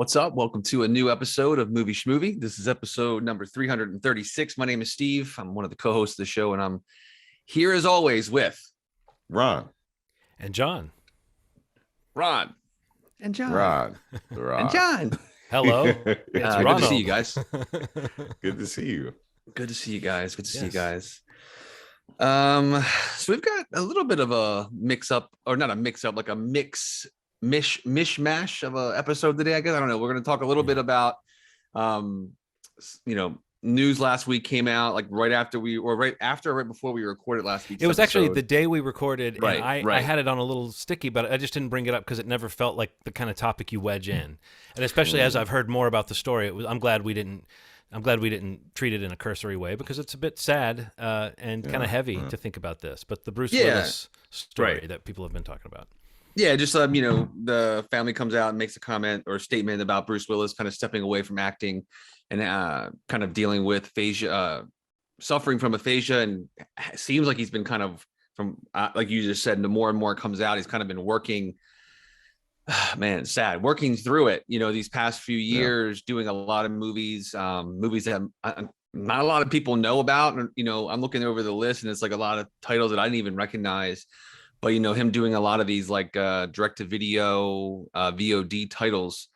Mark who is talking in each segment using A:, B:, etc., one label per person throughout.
A: What's up? Welcome to a new episode of Movie Schmovie. This is episode number 336. My name is Steve. I'm one of the co-hosts of the show, and I'm here as always with
B: Ron
C: and John.
A: Ron and John.
B: Ron.
A: And John.
C: Hello. It's
A: good to see you guys.
B: Good to see you.
A: Good to see you guys. Good to see you guys. So we've got a little bit of a mix-up, or not a mix-up, like a mishmash of a episode today, I guess. I don't know. We're going to talk a little bit about news last week came out like right before we recorded last week.
C: It was actually the day we recorded, and
A: Right.
C: I had it on a little sticky, but I just didn't bring it up because it never felt like the kind of topic you wedge in. And especially as I've heard more about the story, I'm glad we didn't treat it in a cursory way, because it's a bit sad and kind of heavy to think about this. But the Bruce Willis story that people have been talking about.
A: Yeah, just the family comes out and makes a comment or a statement about Bruce Willis kind of stepping away from acting and kind of dealing with aphasia, suffering from aphasia, and it seems like he's been kind of, from like you just said, the more and more it comes out, he's kind of been working. Man, sad, working through it. These past few years, doing a lot of movies that not a lot of people know about. And I'm looking over the list, and it's like a lot of titles that I didn't even recognize. But him doing a lot of these like direct-to-video VOD titles,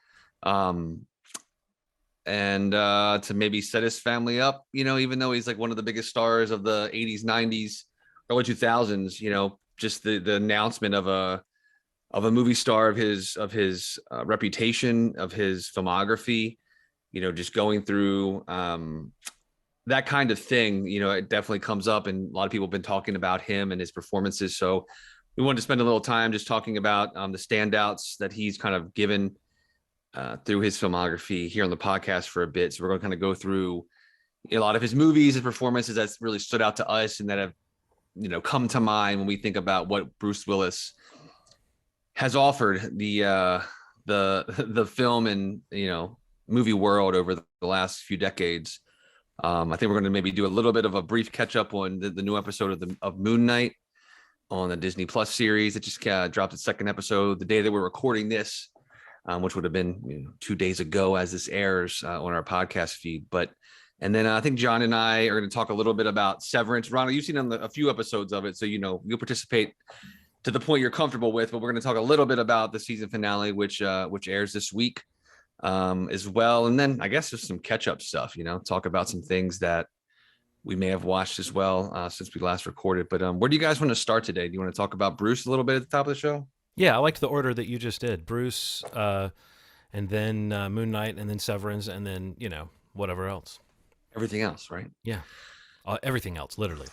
A: and to maybe set his family up, even though he's like one of the biggest stars of the 80s, 90s, early 2000s, just the announcement of a movie star of his reputation, of his filmography, just going through that kind of thing, it definitely comes up, and a lot of people have been talking about him and his performances. So we wanted to spend a little time just talking about the standouts that he's kind of given through his filmography here on the podcast for a bit. So we're going to kind of go through a lot of his movies and performances that's really stood out to us and that have, come to mind when we think about what Bruce Willis has offered the film and, movie world over the last few decades. I think we're going to maybe do a little bit of a brief catch up on the new episode of Moon Knight on the Disney Plus series. It just dropped its second episode the day that we're recording this, which would have been 2 days ago as this airs on our podcast feed. And then I think John and I are going to talk a little bit about Severance. Ronald, you've seen a few episodes of it, so you'll participate to the point you're comfortable with. But we're going to talk a little bit about the season finale, which airs this week as well. And then I guess just some catch-up stuff, talk about some things that we may have watched as well since we last recorded. But where do you guys want to start today? Do you want to talk about Bruce a little bit at the top of the show?
C: Yeah, I liked the order that you just did. Bruce, and then Moon Knight, and then Severance, and then, whatever else.
A: Everything else, right?
C: Yeah. Everything else, literally.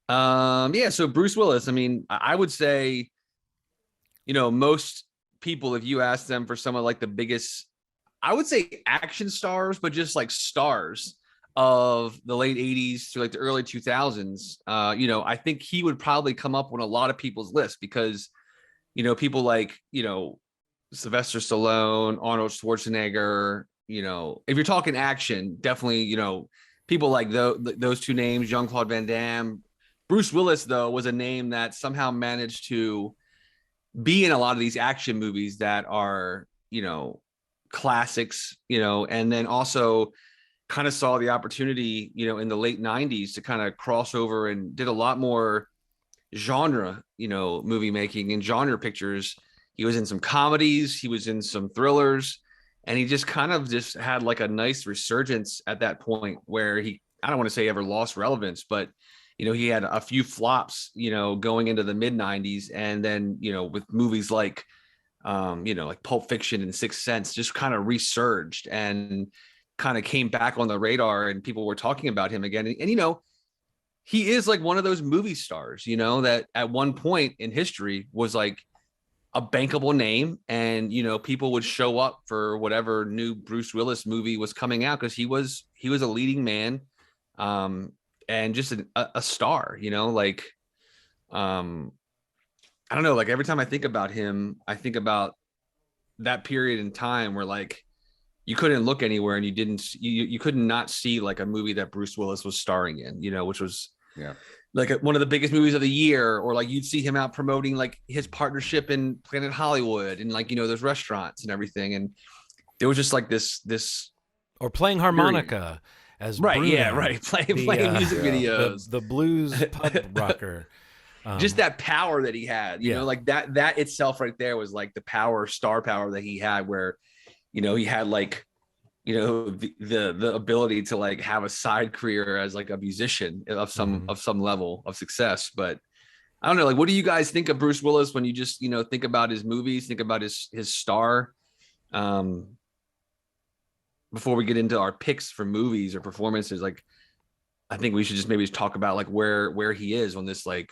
A: So Bruce Willis, I mean, I would say, most people, if you ask them for some of like the biggest, I would say action stars, but just like stars of the late 80s to like the early 2000s, I think he would probably come up on a lot of people's lists because, people like, Sylvester Stallone, Arnold Schwarzenegger, if you're talking action, definitely, people like those two names, Jean-Claude Van Damme. Bruce Willis, though, was a name that somehow managed to be in a lot of these action movies that are, classics, and then also kind of saw the opportunity, in the late 90s to kind of cross over and did a lot more genre, movie making and genre pictures. He was in some comedies, he was in some thrillers, and he just kind of just had like a nice resurgence at that point where I don't want to say ever lost relevance, but he had a few flops, going into the mid 90s. And then, with movies like, like Pulp Fiction and Sixth Sense just kind of resurged and kind of came back on the radar, and people were talking about him again. And he is like one of those movie stars, that at one point in history was like a bankable name, and, people would show up for whatever new Bruce Willis movie was coming out because he was a leading man. And just a star, I don't know, like every time I think about him, I think about that period in time where like you couldn't look anywhere and you could not see like a movie that Bruce Willis was starring in, which was like one of the biggest movies of the year, or like you'd see him out promoting like his partnership in Planet Hollywood and like, you know, those restaurants and everything. And there was just like this
C: or playing harmonica as
A: right.
C: Bruno,
A: Yeah. Right. Playing music videos,
C: the blues pub rocker.
A: Just that power that he had, you
C: Yeah.
A: know, like that itself right there was like the power, star power that he had, where, you know, he had like, you know, the ability to like have a side career as like a musician of some level of success. But I don't know, like, what do you guys think of Bruce Willis when you just, you know, think about his movies, think about his star? Before we get into our picks for movies or performances, like, I think we should just maybe talk about like where he is on this like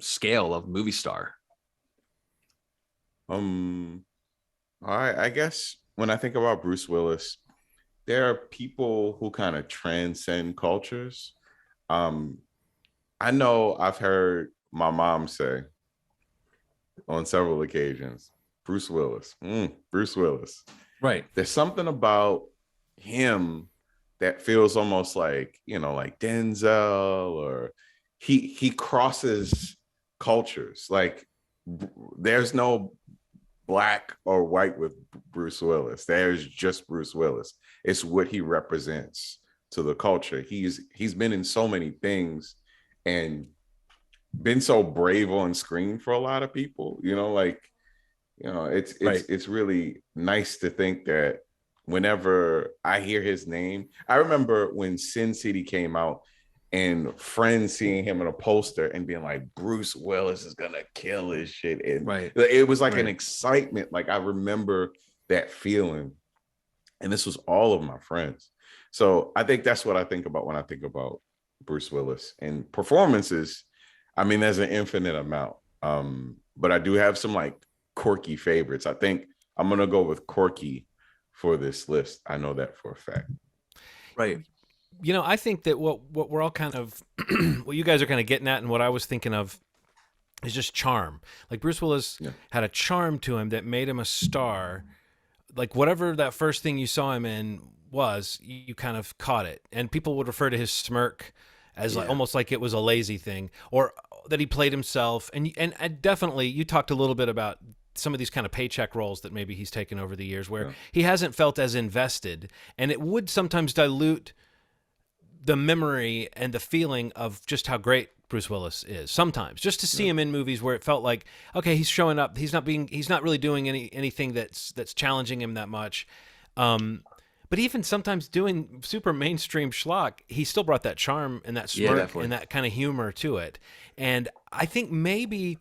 A: scale of movie star.
B: I guess when I think about Bruce Willis, there are people who kind of transcend cultures. I know I've heard my mom say on several occasions, Bruce Willis, Bruce Willis.
A: Right.
B: There's something about him that feels almost like, you know, like Denzel, or he crosses cultures. Like there's no black or white with Bruce Willis. There's just Bruce Willis. It's what he represents to the culture. He's been in so many things and been so brave on screen for a lot of people, you know, like, you know, it's really nice to think that whenever I hear his name, I remember when Sin City came out and friends seeing him in a poster and being like, Bruce Willis is gonna kill his shit. And it was like an excitement. Like I remember that feeling. And this was all of my friends. So I think that's what I think about when I think about Bruce Willis. And performances, I mean, there's an infinite amount. But I do have some like quirky favorites. I think I'm gonna go with Corky for this list. I know that for a fact.
A: Right.
C: You know, I think that what we're all kind of, what you guys are kind of getting at and what I was thinking of is just charm. Like Bruce Willis had a charm to him that made him a star. Like whatever that first thing you saw him in was, you kind of caught it. And people would refer to his smirk as like almost like it was a lazy thing, or that he played himself. And definitely, you talked a little bit about some of these kind of paycheck roles that maybe he's taken over the years where he hasn't felt as invested, and it would sometimes dilute the memory and the feeling of just how great Bruce Willis is sometimes, just to see him in movies where it felt like, okay, he's showing up. He's not really doing anything that's challenging him that much. But even sometimes doing super mainstream schlock, he still brought that charm and that smirk and that kind of humor to it. And I think maybe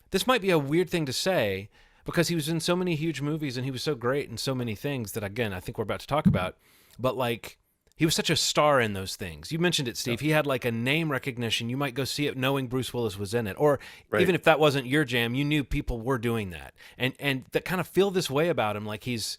C: this might be a weird thing to say because he was in so many huge movies and he was so great in so many things that, again, I think we're about to talk about. But like, he was such a star in those things. You mentioned it, Steve. He had like a name recognition. You might go see it knowing Bruce Willis was in it. Or even if that wasn't your jam, you knew people were doing that. And that kind of feel this way about him. Like he's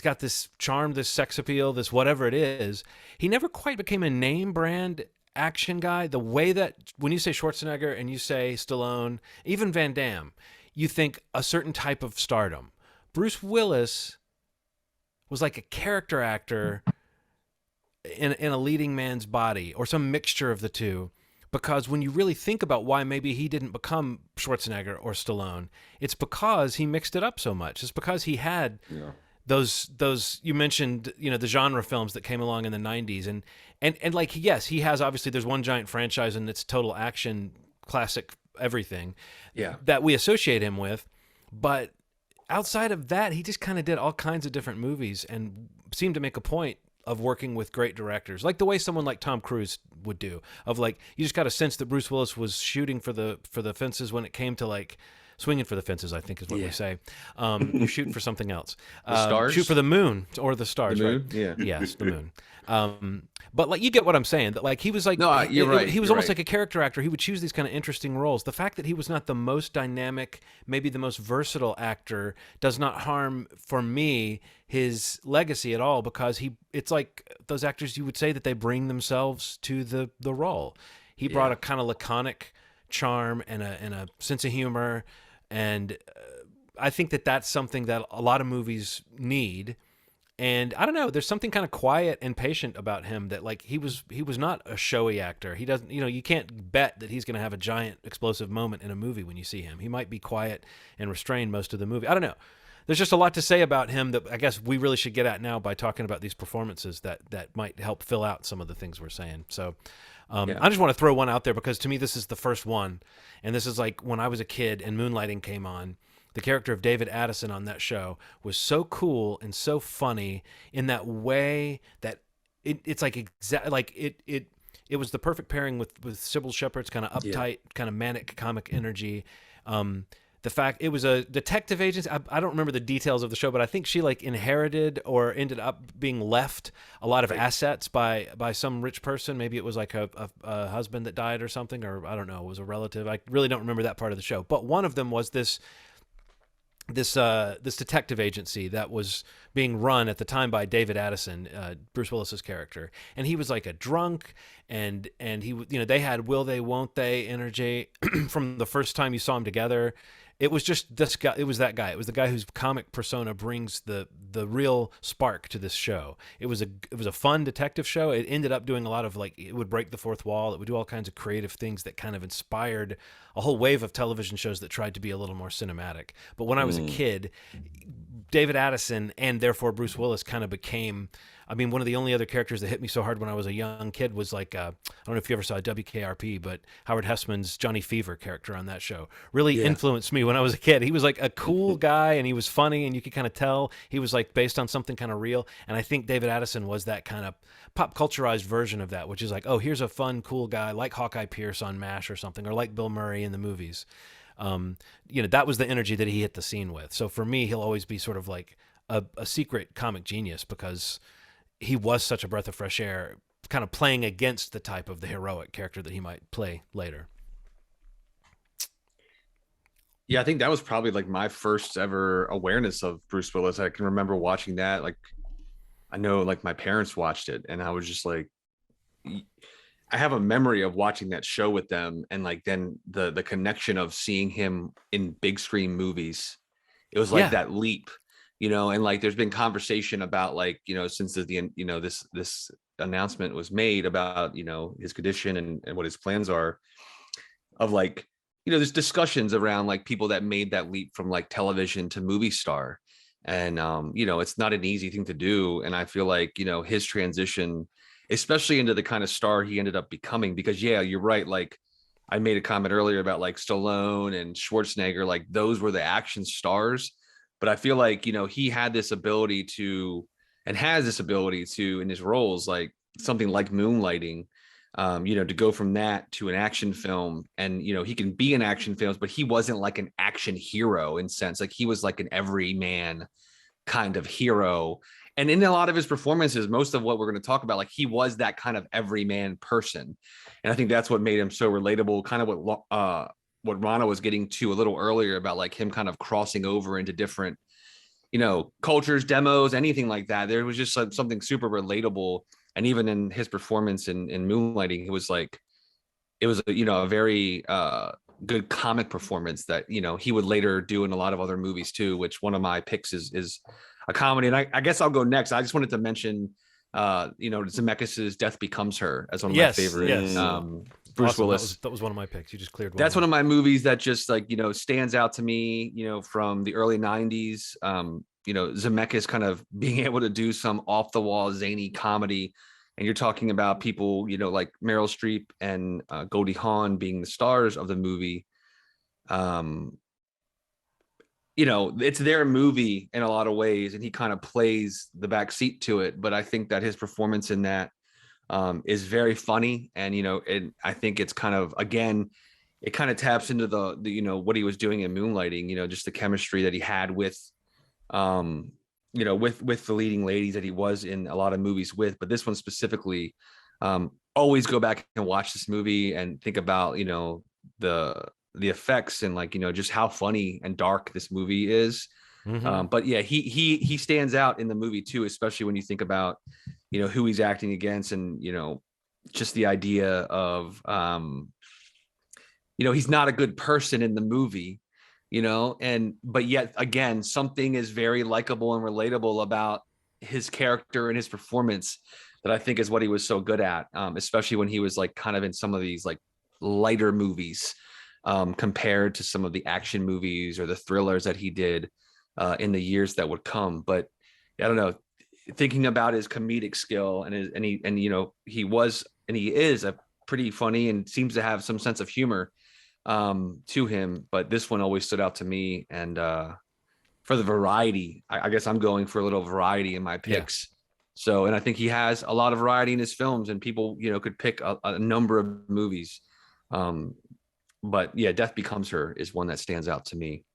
C: got this charm, this sex appeal, this whatever it is. He never quite became a name brand action guy. The way that when you say Schwarzenegger and you say Stallone, even Van Damme, you think a certain type of stardom. Bruce Willis was like a character actor in a leading man's body, or some mixture of the two, because when you really think about why maybe he didn't become Schwarzenegger or Stallone, it's because he mixed it up so much. It's because he had those you mentioned, you know, the genre films that came along in the 90s, and like, yes, he has, obviously there's one giant franchise and it's total action, classic everything that we associate him with, but outside of that, he just kind of did all kinds of different movies and seemed to make a point of working with great directors, like the way someone like Tom Cruise would do. Of like, you just got a sense that Bruce Willis was shooting for the fences when it came to like swinging for the fences, I think is what we say. You shoot for something else.
A: The stars?
C: Shoot for the moon or the stars.
A: The moon?
C: Right?
A: Yeah.
C: Yes, the moon. But like, you get what I'm saying. That like, he was like,
A: no, you're right.
C: He was
A: You're
C: almost
A: right.
C: like a character actor. He would choose these kind of interesting roles. The fact that he was not the most dynamic, maybe the most versatile actor, does not harm, for me, his legacy at all, because it's like those actors, you would say that they bring themselves to the role. He brought a kind of laconic charm and a sense of humor, and I think that that's something that a lot of movies need. And I don't know, there's something kind of quiet and patient about him that like he was not a showy actor. He doesn't, you can't bet that he's going to have a giant explosive moment in a movie when you see him. He might be quiet and restrained most of the movie. I don't know. There's just a lot to say about him that I guess we really should get at now by talking about these performances that might help fill out some of the things we're saying. So I just want to throw one out there because to me this is the first one, and this is like when I was a kid and Moonlighting came on. The character of David Addison on that show was so cool and so funny in that way that it's like it was the perfect pairing with Sybil Shepherd's kind of uptight, kind of manic comic energy. The fact it was a detective agency. I don't remember the details of the show, but I think she like inherited or ended up being left a lot of assets by some rich person. Maybe it was like a husband that died or something, or I don't know, it was a relative. I really don't remember that part of the show. But one of them was this detective agency that was being run at the time by David Addison, Bruce Willis's character, and he was like a drunk, and he, they had will they won't they energy from the first time you saw them together. It was just this guy. It was that guy. It was the guy whose comic persona brings the real spark to this show. It was a fun detective show. It ended up doing a lot of like, it would break the fourth wall. It would do all kinds of creative things that kind of inspired a whole wave of television shows that tried to be a little more cinematic. But when I was a kid, David Addison and therefore Bruce Willis kind of became, I mean, one of the only other characters that hit me so hard when I was a young kid was like, I don't know if you ever saw WKRP, but Howard Hessman's Johnny Fever character on that show really influenced me when I was a kid. He was like a cool guy and he was funny and you could kind of tell he was like based on something kind of real. And I think David Addison was that kind of pop culturized version of that, which is like, oh, here's a fun, cool guy like Hawkeye Pierce on MASH or something, or like Bill Murray in the movies. That was the energy that he hit the scene with. So for me, he'll always be sort of like a secret comic genius because he was such a breath of fresh air, kind of playing against the type of the heroic character that he might play later.
A: Yeah, I think that was probably like my first ever awareness of Bruce Willis. I can remember watching that. Like, I know like my parents watched it and I was just like, I have a memory of watching that show with them. And like, then the connection of seeing him in big screen movies, it was like that leap. And like there's been conversation about like, since this announcement was made about, his condition and what his plans are, of like, there's discussions around like people that made that leap from like television to movie star. And, it's not an easy thing to do. And I feel like, his transition, especially into the kind of star he ended up becoming, because you're right. Like I made a comment earlier about like Stallone and Schwarzenegger, like those were the action stars. But I feel like, he had this ability to, and has this ability to, in his roles, like something like Moonlighting, to go from that to an action film. And, he can be in action films, but he wasn't like an action hero in sense. Like he was like an everyman kind of hero. And in a lot of his performances, most of what we're going to talk about, like he was that kind of everyman person. And I think that's what made him so relatable, kind of what Rana was getting to a little earlier about like him kind of crossing over into different, cultures, demos, anything like that. There was just something super relatable. And even in his performance in Moonlighting, it was a very good comic performance that, he would later do in a lot of other movies too, which one of my picks is a comedy. And I guess I'll go next. I just wanted to mention, Zemeckis's Death Becomes Her as one of my favorite.
C: Yes.
A: Bruce
C: awesome.
A: Willis.
C: That was one of my picks. You just cleared one.
A: That's one of my movies that just like, stands out to me, from the early 90s. Zemeckis kind of being able to do some off the wall zany comedy. And you're talking about people, like Meryl Streep and Goldie Hawn being the stars of the movie. It's their movie in a lot of ways, and he kind of plays the back seat to it. But I think that his performance in that is very funny. And, and I think it's kind of, again, it kind of taps into the what he was doing in Moonlighting, just the chemistry that he had with, with the leading ladies that he was in a lot of movies with. But this one specifically, always go back and watch this movie and think about, the effects and like, just how funny and dark this movie is.
C: Mm-hmm.
A: But yeah, he stands out in the movie too, especially when you think about, who he's acting against and, just the idea of, he's not a good person in the movie, but yet again, something is very likable and relatable about his character and his performance that I think is what he was so good at, especially when he was like kind of in some of these like lighter movies, compared to some of the action movies or the thrillers that he did in the years that would come. But I don't know, thinking about his comedic skill and he was and he is a pretty funny and seems to have some sense of humor to him. But this one always stood out to me. And for the variety, I guess I'm going for a little variety in my picks. Yeah. So, and I think he has a lot of variety in his films, and people, could pick a number of movies. But yeah, Death Becomes Her is one that stands out to me.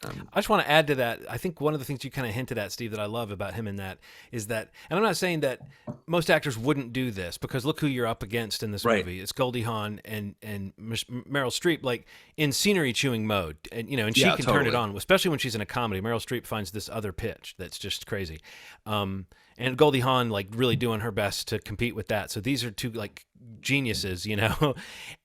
C: I just want to add to that. I think one of the things you kind of hinted at, Steve, that I love about him in that is that, and I'm not saying that most actors wouldn't do this, because look who you're up against in this movie. It's Goldie Hawn and Meryl Streep, like in scenery chewing mode, and and she can turn it on, especially when she's in a comedy. Meryl Streep finds this other pitch that's just crazy, and Goldie Hawn like really doing her best to compete with that. So these are two like geniuses,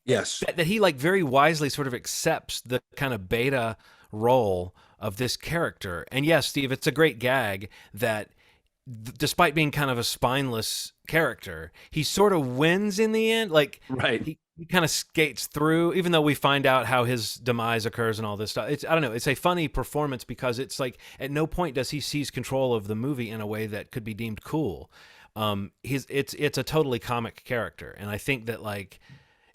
A: Yes,
C: that he like very wisely sort of accepts the kind of beta role of this character. And yes, Steve, it's a great gag that despite being kind of a spineless character, he sort of wins in the end. Like, he kind of skates through, even though we find out how his demise occurs and all this stuff. I don't know, it's a funny performance because it's like at no point does he seize control of the movie in a way that could be deemed cool. It's a totally comic character, and I think that like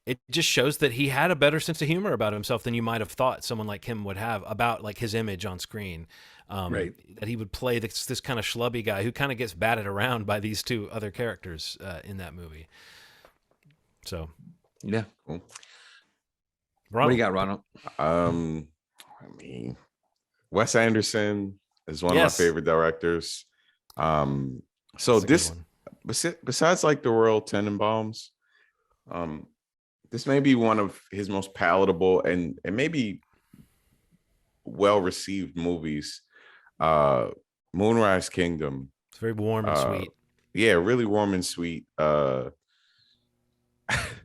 C: it just shows that he had a better sense of humor about himself than you might have thought someone like him would have about like his image on screen. That he would play this kind of schlubby guy who kind of gets batted around by these two other characters in that movie. So,
A: yeah.
B: Cool.
A: What do you got, Ronald?
B: I mean, Wes Anderson is one of my favorite directors. So this, besides like the Royal Tenenbaums, this may be one of his most palatable and maybe well-received movies. Moonrise Kingdom.
C: It's very warm and sweet.
B: Yeah, really warm and sweet.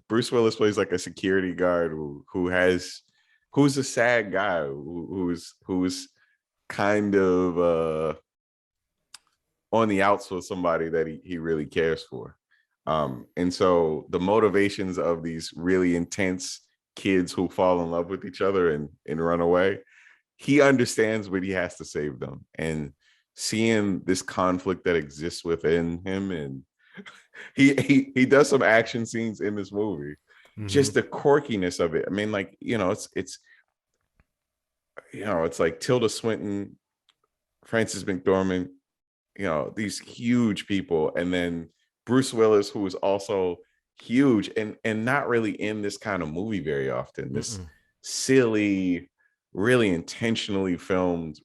B: Bruce Willis plays like a security guard who's a sad guy who's kind of on the outs with somebody that he really cares for. And so the motivations of these really intense kids who fall in love with each other and run away, he understands what he has to save them. And seeing this conflict that exists within him, and he does some action scenes in this movie. Mm-hmm. Just the quirkiness of it. I mean, like, it's like Tilda Swinton, Frances McDormand, these huge people, and then Bruce Willis, who is also huge and not really in this kind of movie very often. This silly, really intentionally filmed,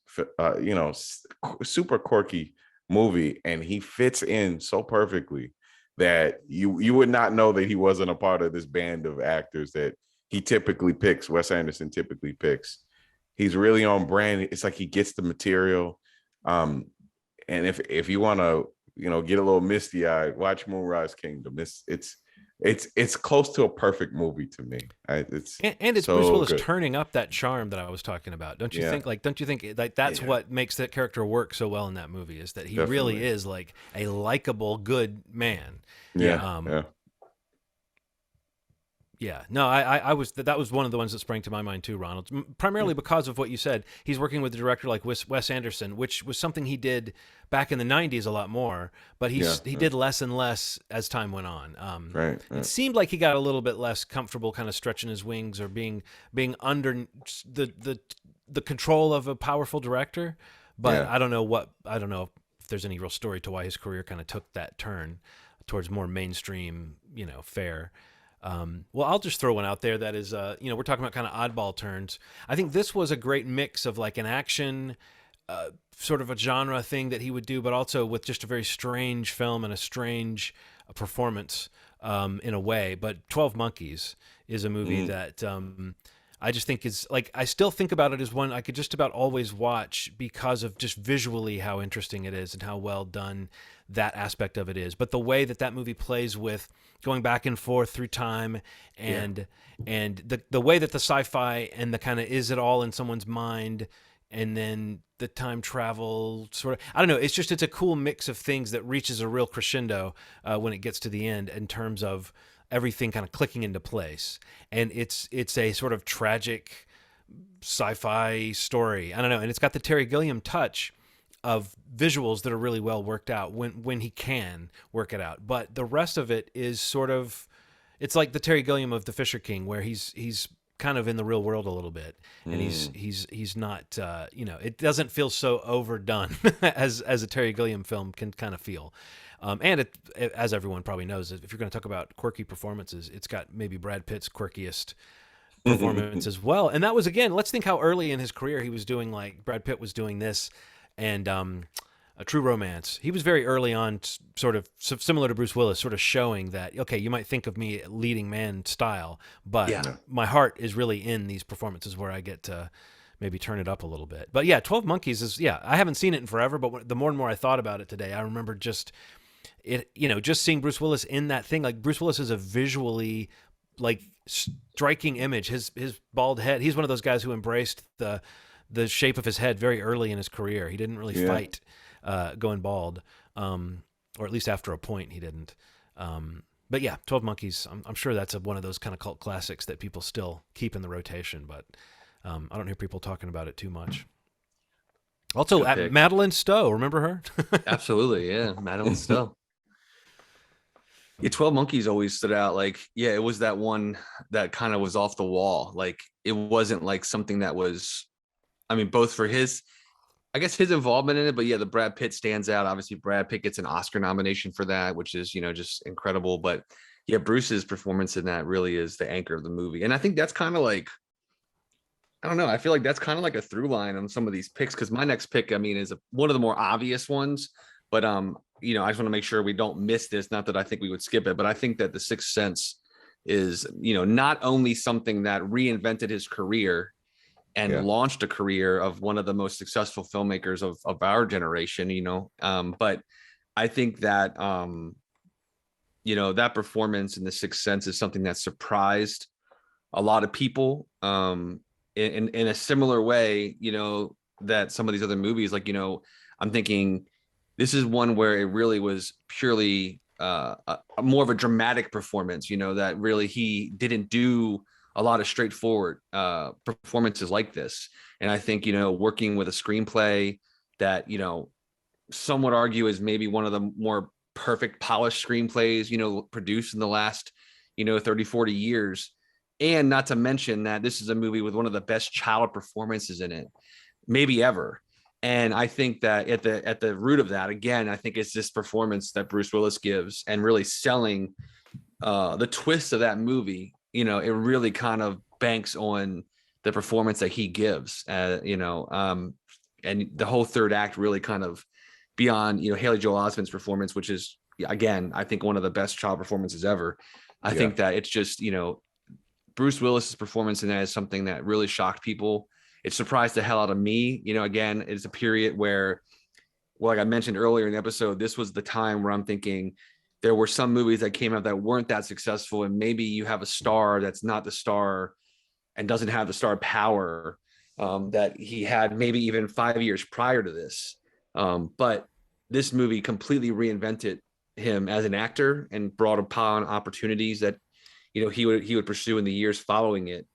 B: super quirky movie, and he fits in so perfectly that you would not know that he wasn't a part of this band of actors that he typically picks. Wes Anderson typically picks. He's really on brand. It's like he gets the material. And if you want to, get a little misty-eyed, watch Moonrise Kingdom. It's close to a perfect movie to me. It's so
C: Bruce Willis
B: good.
C: Turning up that charm that I was talking about. Don't you think like that's what makes that character work so well in that movie, is that he really is like a likable, good man. Yeah. No, that was one of the ones that sprang to my mind too, Ronald. Primarily because of what you said. He's working with a director like Wes Anderson, which was something he did back in the 90s a lot more, but he did less and less as time went on. It seemed like he got a little bit less comfortable kind of stretching his wings or being under the control of a powerful director, but I don't know if there's any real story to why his career kind of took that turn towards more mainstream, fare. Well, I'll just throw one out there that is, we're talking about kind of oddball turns. I think this was a great mix of like an action, sort of a genre thing that he would do, but also with just a very strange film and a strange performance in a way. But 12 Monkeys is a movie that I just think is like, I still think about it as one I could just about always watch because of just visually how interesting it is and how well done that aspect of it is. But the way that movie plays with going back and forth through time and the way that the sci-fi and the kind of is it all in someone's mind and then the time travel sort of, I don't know. It's a cool mix of things that reaches a real crescendo when it gets to the end in terms of everything kind of clicking into place. And it's a sort of tragic sci-fi story. I don't know. And it's got the Terry Gilliam touch of visuals that are really well worked out when he can work it out. But the rest of it is sort of, it's like the Terry Gilliam of The Fisher King, where he's kind of in the real world a little bit, and he's not, it doesn't feel so overdone as a Terry Gilliam film can kind of feel. And as everyone probably knows, if you're going to talk about quirky performances, it's got maybe Brad Pitt's quirkiest performance as well. And that was, again, let's think how early in his career he was doing, like Brad Pitt was doing this, and A True Romance. He was very early on, sort of similar to Bruce Willis, sort of showing that, okay, you might think of me leading man style, but my heart is really in these performances where I get to maybe turn it up a little bit. But yeah, 12 Monkeys is, I haven't seen it in forever, but the more and more I thought about it today, I remember just seeing Bruce Willis in that thing. Like, Bruce Willis is a visually, like, striking image. His bald head, he's one of those guys who embraced the shape of his head very early in his career. He didn't really fight going bald, or at least after a point he didn't. But yeah, 12 Monkeys, I'm sure that's one of those kind of cult classics that people still keep in the rotation, but I don't hear people talking about it too much. Also, Madeline Stowe, remember her?
A: Absolutely, yeah, Madeline Stowe. Yeah, 12 Monkeys always stood out. Like, yeah, it was that one that kind of was off the wall. Like, it wasn't like something that was, I mean, both for his involvement in it, but yeah, the Brad Pitt stands out. Obviously, Brad Pitt gets an Oscar nomination for that, which is, just incredible. But yeah, Bruce's performance in that really is the anchor of the movie. And I think that's kind of like, I don't know, I feel like that's kind of like a through line on some of these picks, because my next pick, I mean, is one of the more obvious ones. But I just want to make sure we don't miss this. Not that I think we would skip it, but I think that The Sixth Sense is, not only something that reinvented his career and launched a career of one of the most successful filmmakers of our generation, but I think that, that performance in The Sixth Sense is something that surprised a lot of people in a similar way, that some of these other movies, like, I'm thinking this is one where it really was purely more of a dramatic performance, that really he didn't do a lot of straightforward performances like this. And I think, working with a screenplay that, some would argue is maybe one of the more perfect polished screenplays, produced in the last, 30, 40 years. And not to mention that this is a movie with one of the best child performances in it, maybe ever. And I think that at the root of that, again, I think it's this performance that Bruce Willis gives, and really selling the twist of that movie. It really kind of banks on the performance that he gives, and the whole third act really kind of beyond, Haley Joel Osment's performance, which is, again, I think one of the best child performances ever. I think that it's just, Bruce Willis's performance in that is something that really shocked people. It surprised the hell out of me. Again, it's a period where, well, like I mentioned earlier in the episode, this was the time where I'm thinking there were some movies that came out that weren't that successful. And maybe you have a star that's not the star and doesn't have the star power that he had maybe even 5 years prior to this. But this movie completely reinvented him as an actor and brought upon opportunities that, he would pursue in the years following it.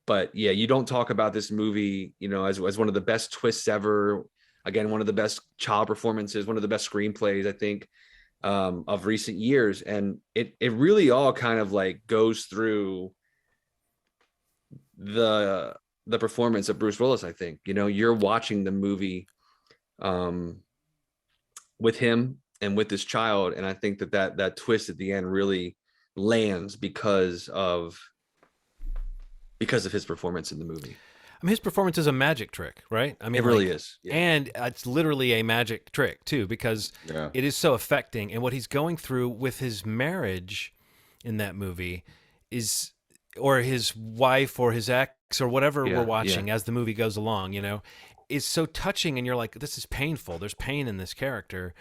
A: But yeah, you don't talk about this movie, as one of the best twists ever. Again, one of the best child performances, one of the best screenplays, I think, of recent years. And it really all kind of like goes through the performance of Bruce Willis. I think, you're watching the movie with him and with this child. And I think that twist at the end really lands because of his performance in the movie.
C: I mean, his performance is a magic trick, right? I mean,
A: it really is.
C: Yeah. And it's literally a magic trick too, because it is so affecting. And what he's going through with his marriage in that movie is, or his wife or his ex or whatever we're watching as the movie goes along, is so touching. And you're like, this is painful. There's pain in this character.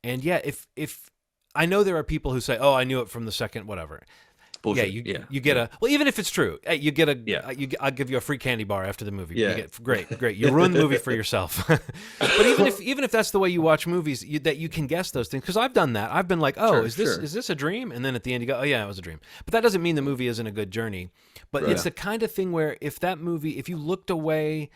C: And yeah, if I know there are people who say, oh, I knew it from the second, whatever.
A: bullshit.
C: You get a well, even if it's true, hey, you get a I'll give you a free candy bar after the movie.
A: Yeah.
C: You get, great. You ruin the movie for yourself. But even if that's the way you watch movies, that you can guess those things, because I've done that. I've been like, oh, is this a dream? And then at the end you go, oh yeah, it was a dream. But that doesn't mean the movie isn't a good journey. But it's the kind of thing where if that movie, if you looked away.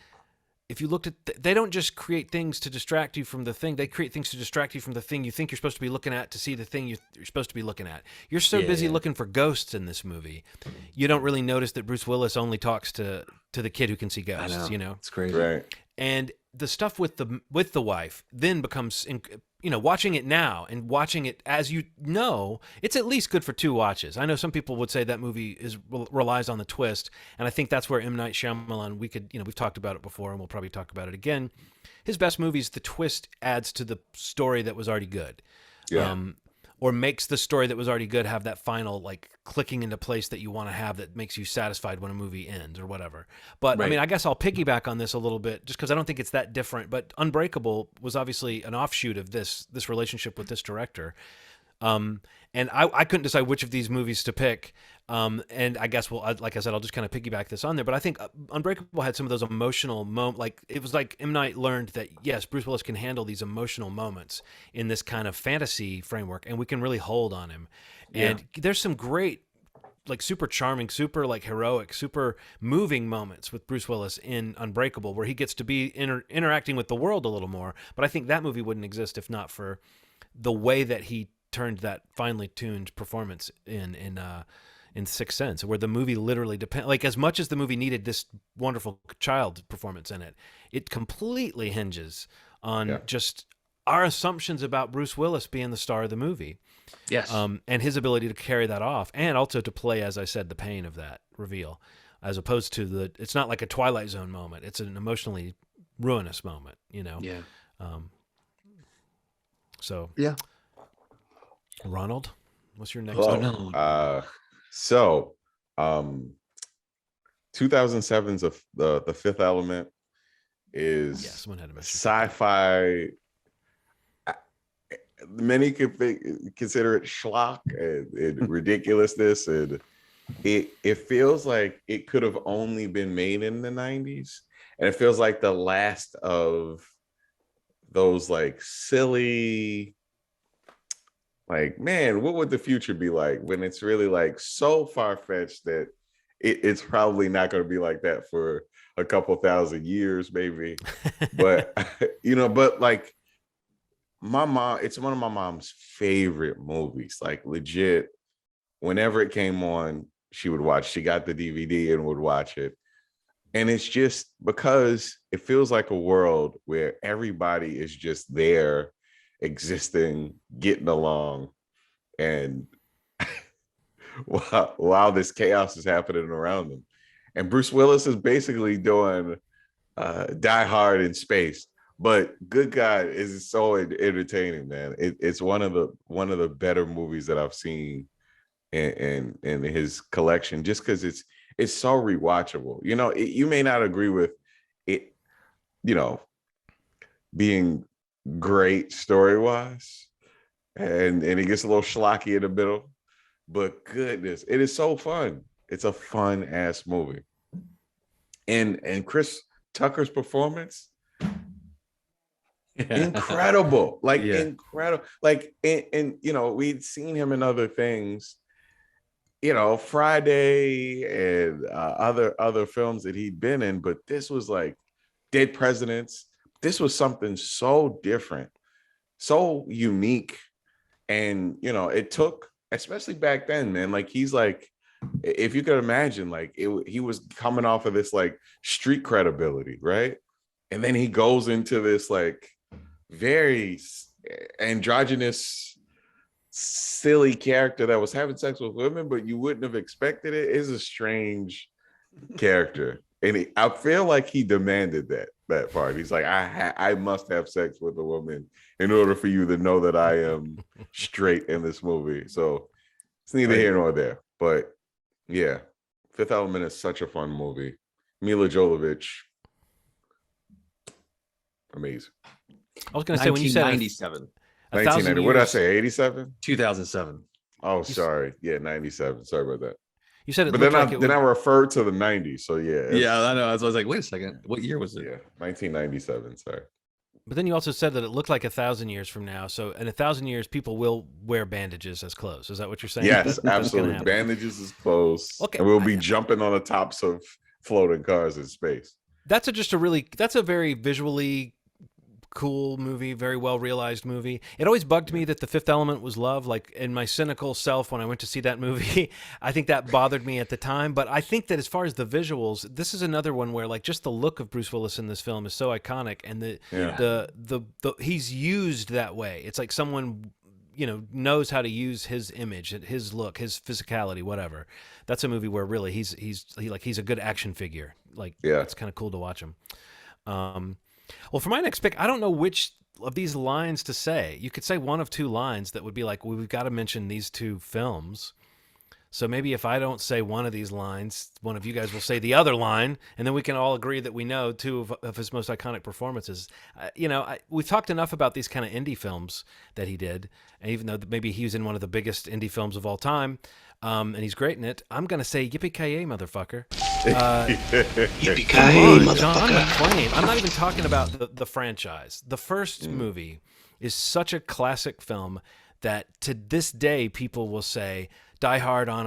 C: If you looked at, they don't just create things to distract you from the thing. They create things to distract you from the thing you think you're supposed to be looking at to see the thing you're supposed to be looking at. You're so busy looking for ghosts in this movie, you don't really notice that Bruce Willis only talks to the kid who can see ghosts. You know,
A: it's crazy.
B: Right.
C: And the stuff with the wife then becomes, watching it now and watching it as it's at least good for 2 watches. I know some people would say that movie relies on the twist, and I think that's where M. Night Shyamalan, we've talked about it before, and we'll probably talk about it again. His best movies, the twist adds to the story that was already good.
B: Yeah.
C: Or makes the story that was already good have that final like clicking into place that you want to have that makes you satisfied when a movie ends or whatever. But I mean, I guess I'll piggyback on this a little bit just because I don't think it's that different. But Unbreakable was obviously an offshoot of this relationship with this director. And I couldn't decide which of these movies to pick. And I guess, like I said, I'll just kind of piggyback this on there. But I think Unbreakable had some of those emotional moments. Like it was like M. Night learned that, yes, Bruce Willis can handle these emotional moments in this kind of fantasy framework, and we can really hold on him. And there's some great, like super charming, super like heroic, super moving moments with Bruce Willis in Unbreakable, where he gets to be interacting with the world a little more. But I think that movie wouldn't exist if not for the way that he turned that finely tuned performance in Sixth Sense, where the movie literally like as much as the movie needed this wonderful child performance in it, it completely hinges on just our assumptions about Bruce Willis being the star of the movie.
A: Yes.
C: And his ability to carry that off, and also to play, as I said, the pain of that reveal, as opposed to it's not like a Twilight Zone moment. It's an emotionally ruinous moment, Yeah. So. Yeah. Ronald, what's your next one?
B: 2007's the Fifth Element is
C: someone had to
B: sci-fi. Many could consider it schlock and ridiculousness, and it feels like it could have only been made in the 90s, and it feels like the last of those like silly, like, man, what would the future be like when it's really like so far-fetched that it's probably not going to be like that for a couple thousand years, maybe. But but like my mom, it's one of my mom's favorite movies. Like legit, whenever it came on, she would watch. She got the DVD and would watch it. And it's just because it feels like a world where everybody is just there, existing, getting along, and while this chaos is happening around them. And Bruce Willis is basically doing Die Hard in space. But good God, is so entertaining, man. It's one of the better movies that I've seen in his collection, just because it's so rewatchable. You may not agree with it, being great story-wise, and it gets a little schlocky in the middle, but goodness, it is so fun. It's a fun ass movie. And Chris Tucker's performance, incredible. Incredible. Like, and we'd seen him in other things, Friday and other films that he'd been in, but this was like Dead Presidents. This was something so different, so unique. And, it took, especially back then, man, like he's like, if you could imagine, like he was coming off of this like street credibility, right? And then he goes into this like very androgynous, silly character that was having sex with women, but you wouldn't have expected it. It's a strange character. And I feel like he demanded that part. He's like, I must have sex with a woman in order for you to know that I am straight in this movie. So it's neither here nor there. But yeah, Fifth Element is such a fun movie. Mila Jovovich, amazing.
C: I was going to say, when you said
A: 1997.
B: 1990, what did I say, 87?
A: 2007.
B: Oh, sorry. Yeah, 97. Sorry about that.
C: You said it
B: But
C: looked
B: then
C: like it would...
B: I referred to the 90s. So yeah.
A: Yeah, I know. I was like, wait a second. What year was it?
B: Yeah, 1997. Sorry.
C: But then you also said that it looked like 1,000 years from now. So in 1,000 years, people will wear bandages as clothes. Is that what you're saying?
B: Yes, absolutely. Bandages as clothes.
C: Okay.
B: And we'll be jumping on the tops of floating cars in space.
C: That's a very visually cool movie, very well realized movie. It always bugged me that The Fifth Element was love. Like in my cynical self, when I went to see that movie, I think that bothered me at the time. But I think that as far as the visuals, this is another one where like just the look of Bruce Willis in this film is so iconic, and the he's used that way. It's like someone knows how to use his image, his look, his physicality, whatever. That's a movie where really he's a good action figure. Like it's kind of cool to watch him. Well, for my next pick, I don't know which of these lines to say. You could say one of two lines that would be like, well, we've got to mention these two films. So maybe if I don't say one of these lines, one of you guys will say the other line, and then we can all agree that we know two of his most iconic performances. We've talked enough about these kind of indie films that he did, and even though maybe he was in one of the biggest indie films of all time, and he's great in it, I'm going to say yippee-ki-yay, motherfucker.
D: Yippee-ki-yay, motherfucker.
C: John McClane. I'm not even talking about the franchise. The first movie is such a classic film that to this day people will say Die Hard on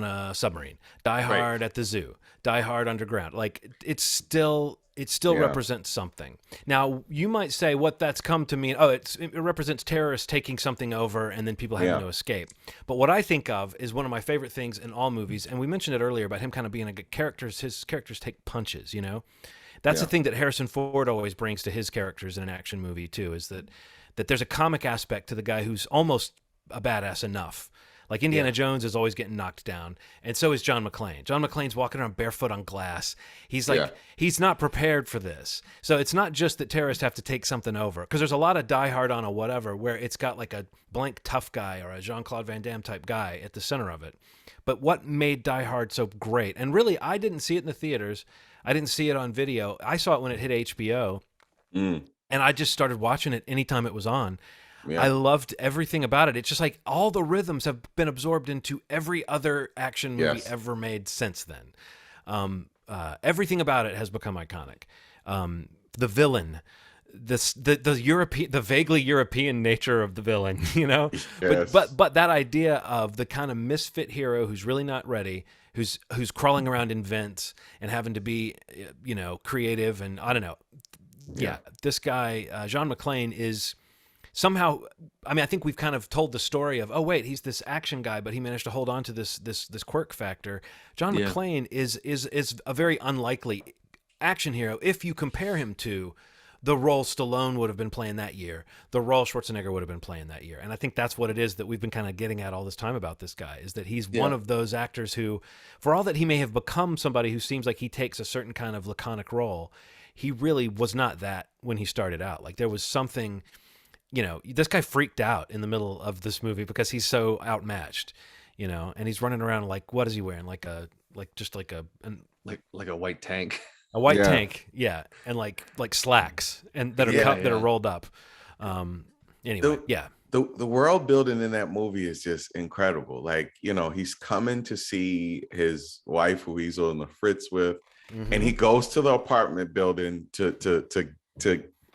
C: a submarine, Die Hard at the zoo, Die Hard underground. Like it still represents something. Now you might say what that's come to mean. Oh, it represents terrorists taking something over and then people having to escape. But what I think of is one of my favorite things in all movies, and we mentioned it earlier about him kind of being a good character. His characters take punches. That's the thing that Harrison Ford always brings to his characters in an action movie too. Is that there's a comic aspect to the guy who's almost a badass enough. Like Indiana Jones is always getting knocked down, and so is John McClane. John McClane's walking around barefoot on glass. He's like, he's not prepared for this. So it's not just that terrorists have to take something over, because there's a lot of Die Hard on a whatever where it's got like a blank tough guy or a Jean-Claude Van Damme type guy at the center of it. But what made Die Hard so great, and really I didn't see it in the theaters. I didn't see it on video. I saw it when it hit HBO, and I just started watching it anytime it was on. Yeah. I loved everything about it. It's just like all the rhythms have been absorbed into every other action movie ever made since then. Everything about it has become iconic. The villain, the European, the vaguely European nature of the villain, but that idea of the kind of misfit hero who's really not ready, who's crawling around in vents and having to be, creative, and I don't know. Yeah, this guy, John McClane, is somehow, I think we've kind of told the story of, oh wait, he's this action guy, but he managed to hold on to this quirk factor. John McClane is a very unlikely action hero if you compare him to the role Stallone would have been playing that year, the role Schwarzenegger would have been playing that year. And I think that's what it is that we've been kind of getting at all this time about this guy, is that he's one of those actors who, for all that he may have become somebody who seems like he takes a certain kind of laconic role, he really was not that when he started out. Like there was something... this guy freaked out in the middle of this movie because he's so outmatched, and he's running around like, what is he wearing? Like a white tank, a white tank. Yeah. And like slacks and that are rolled up. Anyway.
B: The world building in that movie is just incredible. Like, he's coming to see his wife who he's on the fritz with, and he goes to the apartment building to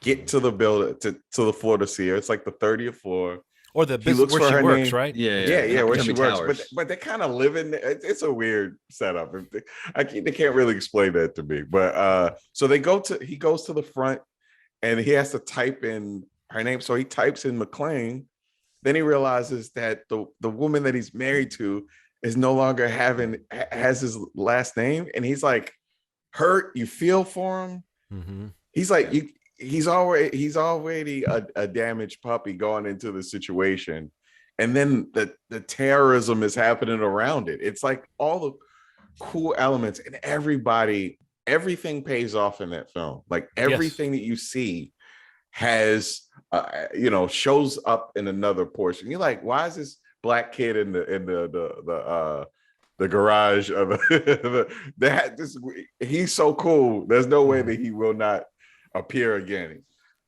B: get to the building to the floor to see her. It's like the 30th floor, or the business where she works, right? Yeah, where she works. But they kind of live in. It's a weird setup. They can't really explain that to me. But so he goes to the front, and he has to type in her name. So he types in McClane. Then he realizes that the woman that he's married to is no longer has his last name, and he's like hurt. You feel for him. Mm-hmm. He's like you. He's already a damaged puppy going into the situation, and then the terrorism is happening around it. It's like all the cool elements, and everything pays off in that film. Like everything that you see has shows up in another portion. You're like, why is this black kid in the garage of he's so cool. There's no way that he will not appear again.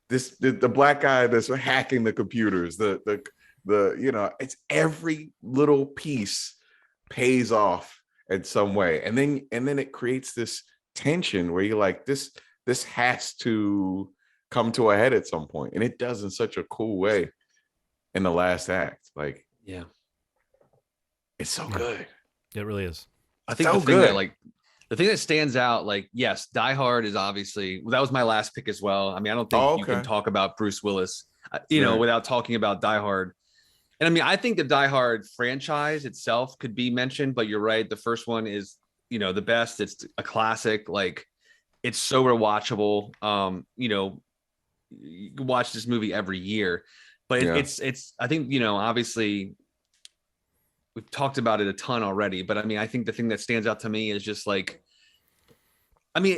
B: The black guy that's hacking the computers, the it's every little piece pays off in some way, and then it creates this tension where you're like, this has to come to a head at some point, and it does in such a cool way in the last act. Like,
A: Yeah,
B: it's so good.
C: It really is.
A: I think
B: So
A: the thing
B: good.
A: that like the thing that stands out, like, yes, Die Hard is obviously, that was my last pick as well. I mean, I don't think you can
B: Okay.
A: talk about Bruce Willis,
B: Right.
A: without talking about Die Hard. And I mean, I think the Die Hard franchise itself could be mentioned, but you're right. The first one is, the best. It's a classic. Like, it's so rewatchable. You can watch this movie every year, but
B: Yeah.
A: it's, I think, obviously we've talked about it a ton already, but I mean, I think the thing that stands out to me is just like, I mean,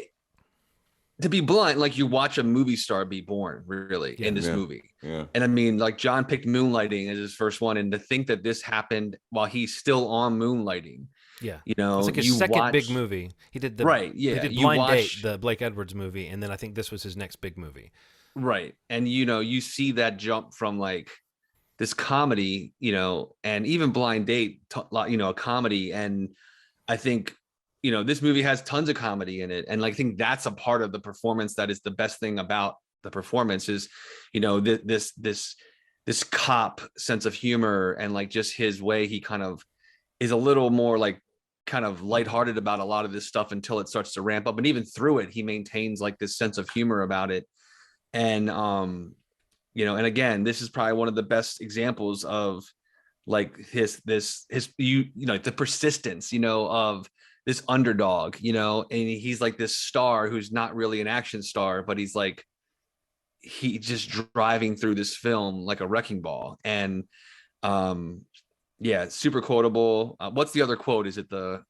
A: to be blunt, like, you watch a movie star be born, really, in this
B: Yeah.
A: movie.
B: Yeah.
A: And I mean, like, John picked Moonlighting as his first one, and to think that this happened while he's still on Moonlighting,
C: Yeah.
A: you know,
C: It's like his
A: you
C: second big
A: watch-
C: movie. He did the
A: Right, yeah,
C: He did
A: you
C: Blind Date,
A: watch-
C: the Blake Edwards movie, and then I think this was his next big movie.
A: Right. And, you see that jump from like this comedy, and even Blind Date, a comedy. And I think, this movie has tons of comedy in it. And like, I think that's a part of the performance that is the best thing about the performance is, this cop sense of humor, and like just his way he kind of is a little more like kind of lighthearted about a lot of this stuff until it starts to ramp up. And even through it, he maintains like this sense of humor about it. And, and again, this is probably one of the best examples of like the persistence, of this underdog, and he's like this star who's not really an action star, but he's just driving through this film like a wrecking ball. And, super quotable. What's the other quote? Is it the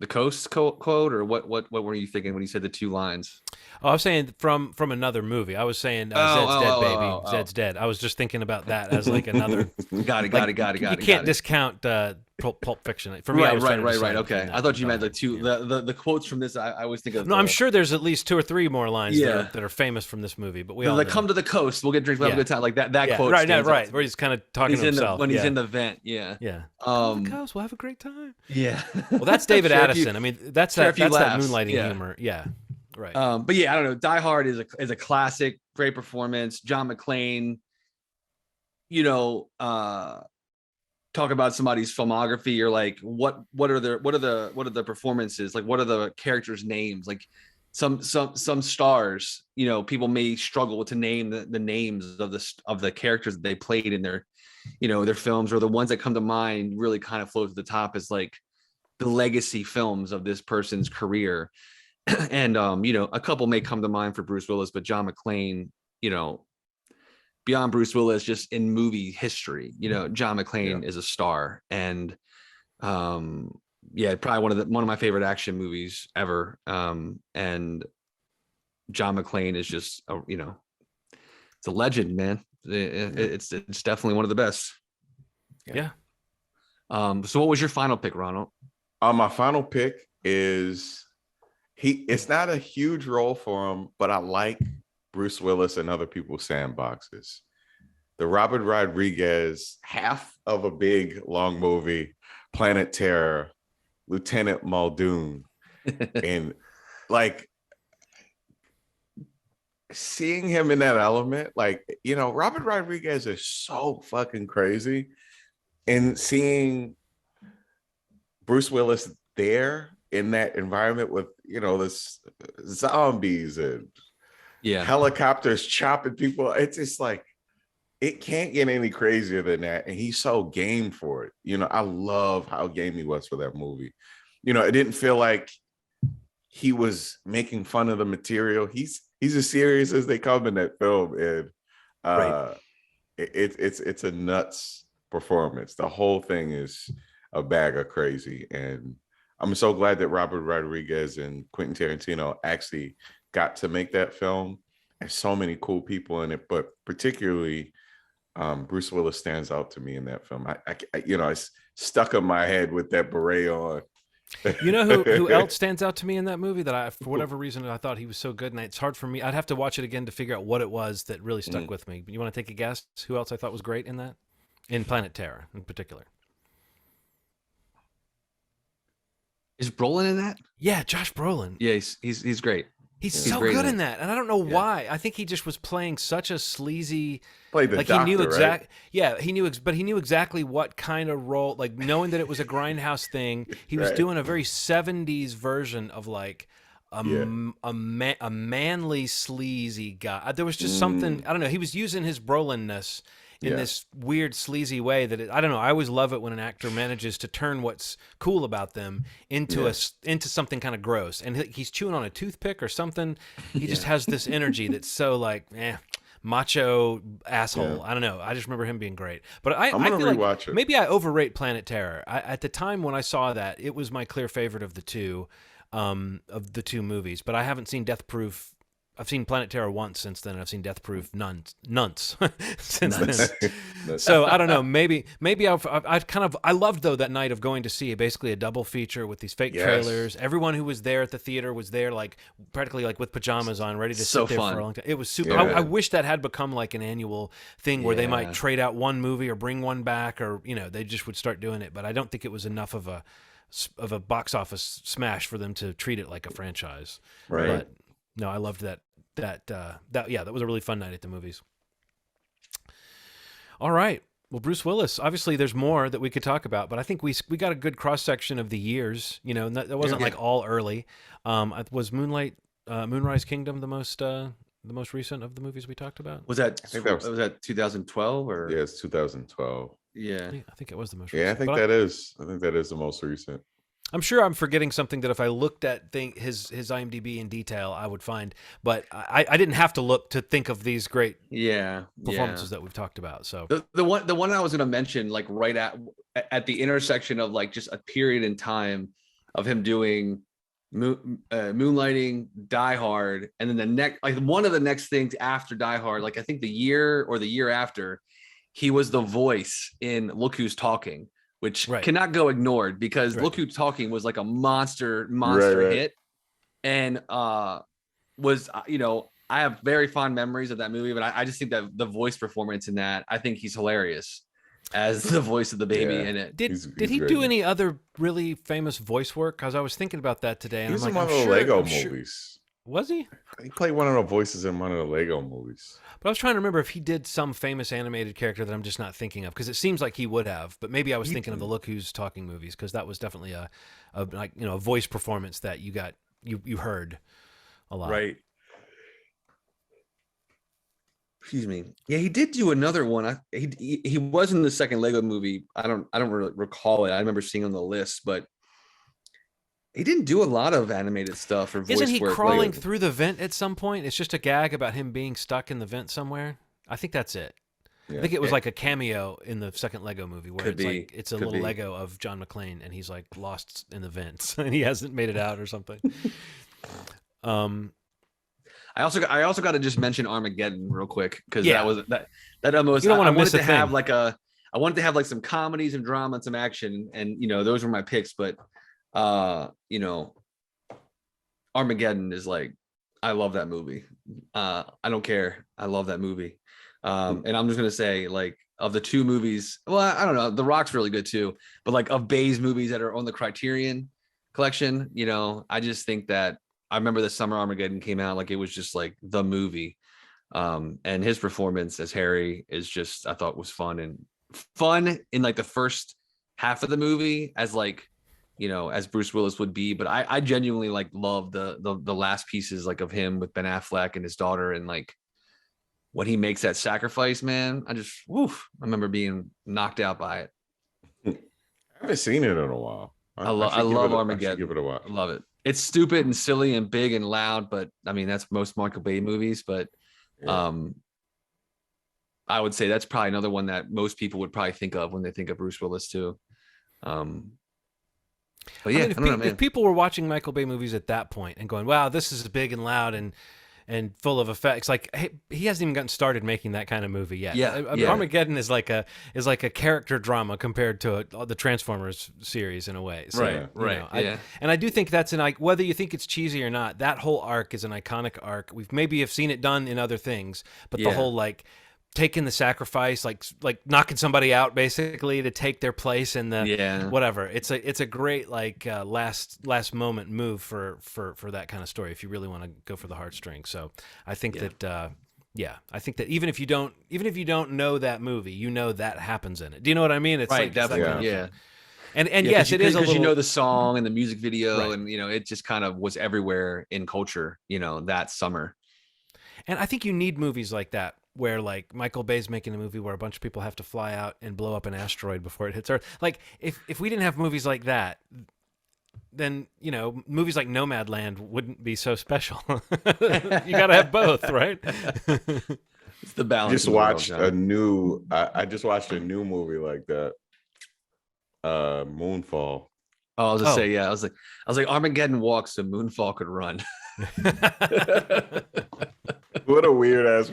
A: Coast quote, or what were you thinking when you said the two lines?
C: Oh, I was saying from another movie. I was saying Zed's dead, baby.
A: oh.
C: Zed's dead. I was just thinking about that as like another.
A: Got it.
C: You can't discount Pulp Fiction. For me, I was trying to
A: Right.
C: decide
A: Okay,
C: between
A: I thought you
C: that
A: meant the
C: and
A: two,
C: Die Hard.
A: the quotes from this. I always think of.
C: No, I'm sure there's at least 2 or 3 more lines
A: Yeah.
C: that are famous from this movie, but we all
A: Like,
C: know.
A: come to the coast, we'll get drinks, we'll have a
C: Yeah.
A: good time. Like that
C: Yeah,
A: quote.
C: right,
A: stands
C: right,
A: out.
C: where he's kind of talking to himself.
A: When he's
C: yeah.
A: in the vent. Yeah.
C: Yeah. Come to
A: Um.
C: the coast, we'll have a great time.
A: Yeah.
C: Well, that's David
A: Share a few-
C: Addison. I mean, that's
A: share a
C: that
A: few
C: that
A: laughs.
C: moonlighting
A: Yeah.
C: humor. Yeah. Right.
A: But yeah, I don't know. Die Hard is a classic, great performance. John McClane. Talk about somebody's filmography. You're like, what are the performances? Like, what are the characters' names? Like, some stars. People may struggle to name the names of the characters that they played in their, their films, or the ones that come to mind really kind of float to the top as like the legacy films of this person's career. And a couple may come to mind for Bruce Willis, but John McClane, beyond Bruce Willis, just in movie history, John McClane is a star. And probably one of my favorite action movies ever. And John McClane is just it's a legend, man. It's definitely one of the best.
C: Yeah.
A: So what was your final pick, Ronald?
B: My final pick is it's not a huge role for him, but I like Bruce Willis and other people's sandboxes. The Robert Rodriguez, half of a big long movie, Planet Terror, Lieutenant Muldoon, and like seeing him in that element, like, Robert Rodriguez is so fucking crazy, and seeing Bruce Willis there in that environment with, this zombies and helicopters chopping people. It's just like, it can't get any crazier than that. And he's so game for it. I love how game he was for that movie. It didn't feel like he was making fun of the material. He's as serious as they come in that film. And it's a nuts performance. The whole thing is a bag of crazy. And I'm so glad that Robert Rodriguez and Quentin Tarantino actually got to make that film. There's so many cool people in it, but particularly Bruce Willis stands out to me in that film. It's stuck in my head with that beret on.
C: You know who else stands out to me in that movie that for whatever reason, I thought he was so good, and it's hard for me. I'd have to watch it again to figure out what it was that really stuck with me. You want to take a guess who else I thought was great in that? in Planet Terror in particular.
A: Is Brolin in that?
C: Yeah, Josh Brolin.
A: Yeah, he's great.
C: He's
A: He's
C: so
A: great
C: good
A: in
C: in
A: it.
C: that, and I don't know
A: Yeah.
C: why. I think he just was playing such a sleazy.
B: Played the
C: Like
B: doctor,
C: he knew
B: right?
C: Yeah, he knew, but he knew exactly what kind of role. Like knowing that it was a grindhouse thing, he was
B: Right.
C: doing a very '70s version of like a manly sleazy guy. There was just something, I don't know. He was using his Brolinness in this weird sleazy way that I don't know. I always love it when an actor manages to turn what's cool about them into into something kind of gross. And he's chewing on a toothpick or something. He just has this energy that's so like, macho asshole.
B: Yeah.
C: I don't know. I just remember him being great. But I
B: I'm gonna
C: feel like
B: rewatch it.
C: maybe I overrate Planet Terror. At the time when I saw that, it was my clear favorite of the two movies. But I haven't seen Death Proof. I've seen Planet Terror once since then, and I've seen Death Proof nunts since then. So I don't know. Maybe I loved though that night of going to see basically a double feature with these fake trailers. Everyone who was there at the theater was there, like practically like with pajamas on, ready to sit there for a long time. It was super.
B: Yeah.
C: I wish that had become like an annual thing where they might trade out one movie or bring one back, or they just would start doing it. But I don't think it was enough of a box office smash for them to treat it like a franchise.
B: Right.
C: But no, I loved that was a really fun night at the movies. All right. Well, Bruce Willis, obviously there's more that we could talk about, but I think we got a good cross section of the years, and that wasn't like all early. Was Moonrise Kingdom the most recent of the movies we talked about?
A: Was that?
B: I think that
A: was that 2012 or?
B: Yeah, it's 2012.
A: Yeah.
C: I think it was the most
B: Yeah,
C: recent.
B: I think that is the most recent.
C: I'm sure I'm forgetting something that if I looked at his IMDb in detail, I would find. But I didn't have to look to think of these great performances that we've talked about. So
A: the one I was going to mention, like right at the intersection of like just a period in time of him doing Moonlighting, Die Hard, and then the next, like one of the next things after Die Hard, like I think the year or the year after, he was the voice in Look Who's Talking, which cannot go ignored because Look Who's Talking was like a monster hit, and was I have very fond memories of that movie, but I just think that the voice performance in that, I think he's hilarious as the voice of the baby in it.
C: Did he do any other really famous voice work? Because I was thinking about that today. And
B: He was
C: I'm
B: in
C: like,
B: one of the Lego movies.
C: Was he?
B: He played one of the voices in one of the Lego movies.
C: But I was trying to remember if he did some famous animated character that I'm just not thinking of, because it seems like he would have. But maybe I was thinking of the Look Who's Talking movies, because that was definitely a voice performance that you heard a lot.
A: Right. Excuse me. Yeah, he did do another one. He was in the second Lego movie. I don't really recall it. I remember seeing on the list, but he didn't do a lot of animated stuff or voice work.
C: Isn't he crawling through the vent at some point? It's just a gag about him being stuck in the vent somewhere. I think that's it. Yeah. I think it was like a cameo in the second Lego movie where it's a little Lego of John McClane and he's like lost in the vents and he hasn't made it out or something.
A: I also got to just mention Armageddon real quick, because that almost,
C: you don't want to miss
A: I wanted to have like some comedies and drama and some action, and those were my picks, but Armageddon is like, I love that movie. I don't care. I love that movie. And I'm just gonna say, like, of the two movies, well, I don't know, The Rock's really good too, but like of Bay's movies that are on the Criterion collection, I just think that I remember the summer Armageddon came out, like it was just like the movie. And his performance as Harry is just, I thought was fun in like the first half of the movie as like, as Bruce Willis would be. But I genuinely like love the last pieces like of him with Ben Affleck and his daughter, and like when he makes that sacrifice, man, I remember being knocked out by it.
B: I haven't seen it in a while.
A: I love Armageddon.
B: Give it a watch.
A: I love it. It's stupid and silly and big and loud, but I mean, that's most Michael Bay movies. But I would say that's probably another one that most people would probably think of when they think of Bruce Willis too. But yeah,
C: if people were watching Michael Bay movies at that point and going, "Wow, this is big and loud and full of effects," like, hey, he hasn't even gotten started making that kind of movie yet. Armageddon is like a character drama compared to the Transformers series in a way. So,
A: right.
C: And I do think that's whether you think it's cheesy or not, that whole arc is an iconic arc. We've maybe have seen it done in other things, but the whole like taking the sacrifice, like knocking somebody out basically to take their place in the whatever. It's a great like last moment move for that kind of story if you really want to go for the heartstrings. So I think that I think that even if you don't know that movie, you know that happens in it. Do you know what I mean? It's
A: right,
C: like
A: definitely,
C: kind of
A: yeah.
C: And yes, it is a
A: because
C: little.
A: you know the song and the music video,
C: Right.
A: and it just kind of was everywhere in culture, that summer.
C: And I think you need movies like that where like Michael Bay's making a movie where a bunch of people have to fly out and blow up an asteroid before it hits Earth. Like if we didn't have movies like that, then movies like Nomadland wouldn't be so special. You got to have both, right?
A: It's the balance.
B: Just watched a new. I just watched a new movie like that. Moonfall.
A: Oh, I was gonna say, yeah. I was like, Armageddon walks, so Moonfall could run.
B: What a weird ass.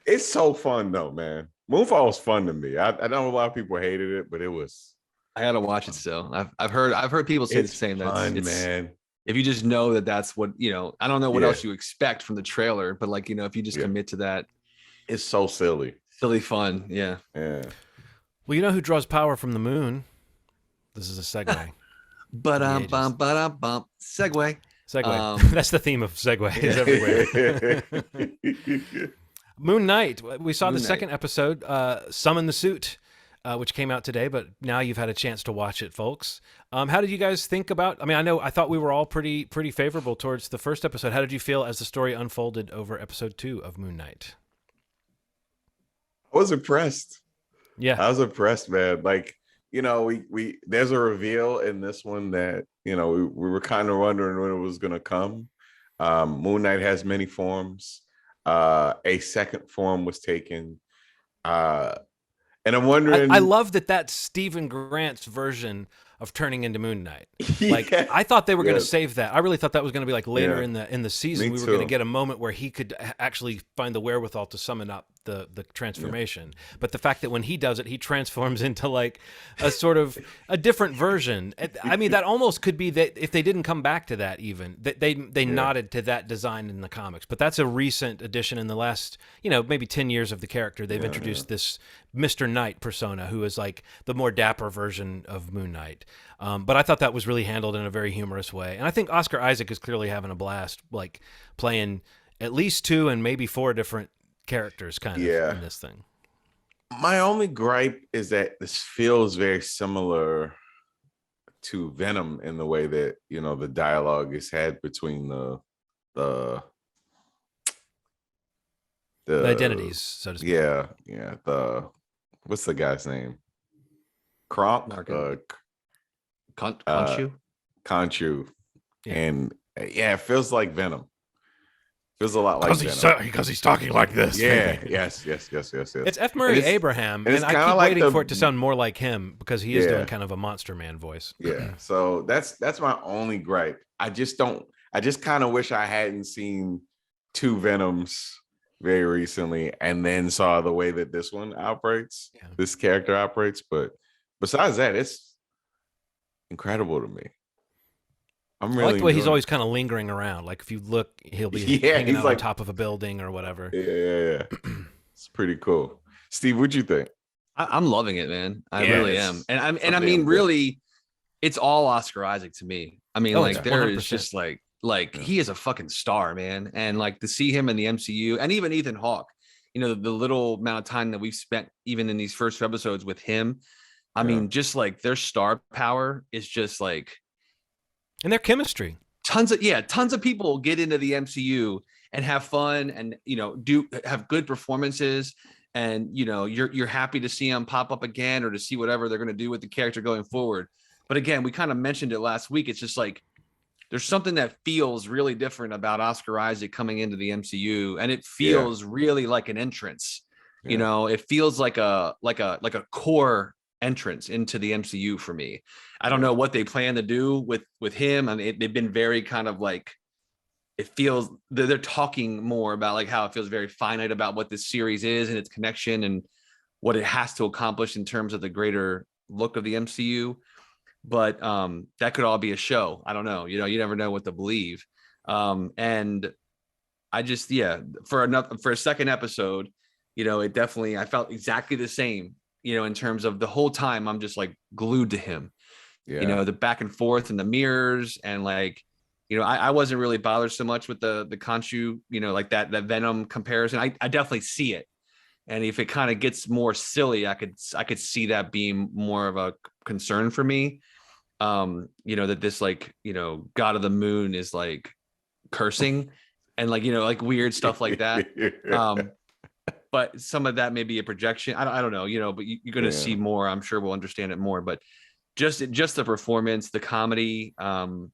B: It's so fun though, man. Moonfall was fun to me. I know a lot of people hated it, but it was.
A: I gotta watch it still. I've heard people say the same.
B: Fun, man.
A: If you just know that's what I don't know what else you expect from the trailer, but like if you just commit to that,
B: it's so silly
A: fun. Yeah.
B: Yeah.
C: Well, you know who draws power from the moon? This is a segue.
A: Segue.
C: That's the theme of segues everywhere. Moon Knight. We saw the second episode, Summon the Suit, which came out today, but now you've had a chance to watch it, folks. How did you guys think about? I mean, I thought we were all pretty favorable towards the first episode. How did you feel as the story unfolded over episode 2 of Moon Knight?
B: I was impressed.
C: Yeah,
B: I was impressed, man. Like, we there's a reveal in this one that we were kind of wondering when it was gonna come. Moon Knight has many forms. A second form was taken, and I'm wondering.
C: I love that that's Stephen Grant's version of turning into Moon Knight. Like I thought they were going to save that. I really thought that was going to be like later in the season. We were going to get a moment where he could actually find the wherewithal to summon up the transformation. But the fact that when he does it, he transforms into like a sort of a different version. I mean, that almost could be that if they didn't come back to that, even they nodded to that design in the comics. But that's a recent addition in the last maybe 10 years of the character. They've introduced this Mr. Knight persona, who is like the more dapper version of Moon Knight. But I thought that was really handled in a very humorous way. And I think Oscar Isaac is clearly having a blast, like playing at least 2 and maybe 4 different characters kind of in this thing.
B: My only gripe is that this feels very similar to Venom in the way that, the dialogue is had between the
C: identities, so to speak.
B: Yeah. What's the guy's name? Kronk? Khonshu. Yeah. And it feels like Venom. Feels a lot like Venom.
C: Because he's talking like this.
B: Yeah, yes.
C: It's F. Murray Abraham, and I keep waiting for it to sound more like him because he is doing kind of a Monster Man voice.
B: Yeah, so that's my only gripe. I just kind of wish I hadn't seen 2 Venoms very recently and then saw the way that this one operates, this character operates. But besides that, it's incredible to me. I like
C: the way he's always kind of lingering around. Like if you look, he'll be hanging out on top of a building or whatever.
B: Yeah. It's pretty cool. Steve, what'd you think?
A: I'm loving it, man. I really am. And I mean, really, it's all Oscar Isaac to me. I mean, there is just like he is a fucking star, man. And like to see him in the MCU and even Ethan Hawke, the little amount of time that we've spent even in these first 2 episodes with him. I mean, just like their star power is just like.
C: And their chemistry.
A: Tons of people get into the MCU and have fun and have good performances and you're happy to see them pop up again or to see whatever they're going to do with the character going forward. But again, we kind of mentioned it last week. It's just like there's something that feels really different about Oscar Isaac coming into the MCU, and it feels really like an entrance. It feels like a core entrance into the MCU for me. I don't know what they plan to do with him. I mean, they've been very kind of like, it feels they're talking more about like how it feels very finite about what this series is and its connection and what it has to accomplish in terms of the greater look of the MCU. But that could all be a show. I don't know. You never know what to believe. And I just, for a second episode, it definitely, I felt exactly the same, in terms of the whole time I'm just like glued to him.
B: Yeah.
A: The back and forth and the mirrors, and like, I wasn't really bothered so much with the Khonshu, like that Venom comparison. I definitely see it. And if it kind of gets more silly, I could see that being more of a concern for me. That this, like, God of the Moon is like cursing and like, like weird stuff like that. But some of that may be a projection. I don't know, but you're going to see more. I'm sure we'll understand it more, but just the performance, the comedy, and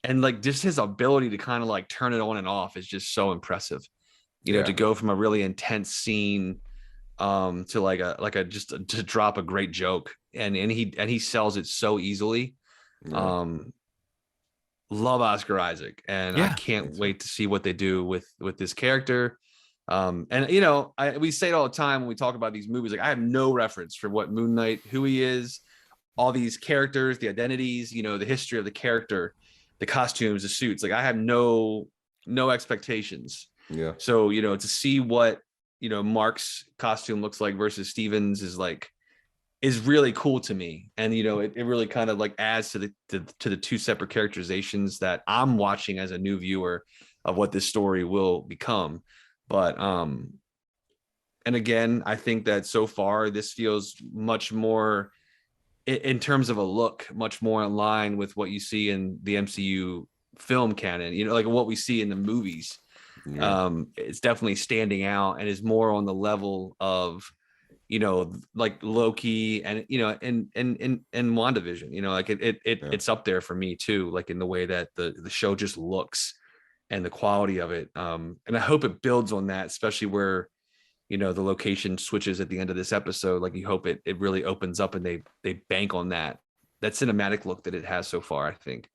A: like just his ability to kind of like turn it on and off is just so impressive. To go from a really intense scene to like a just to drop a great joke, and he sells it so easily. Love Oscar Isaac, and I can't wait to see what they do with this character. And we say it all the time when we talk about these movies, like I have no reference for what Moon Knight, who he is, all these characters, the identities, the history of the character, the costumes, the suits. Like I have no expectations.
B: Yeah.
A: So, to see what, Mark's costume looks like versus Steven's is really cool to me. And, it really kind of like adds to the two separate characterizations that I'm watching as a new viewer of what this story will become. But, and again, I think that so far this feels much more in terms of a look, much more in line with what you see in the MCU film canon, like what we see in the movies. It's definitely standing out and is more on the level of, like Loki and, and WandaVision, like it's up there for me too, like in the way that the show just looks and the quality of it. And I hope it builds on that, especially where, the location switches at the end of this episode. Like you hope it really opens up and they bank on that cinematic look that it has so far, I think.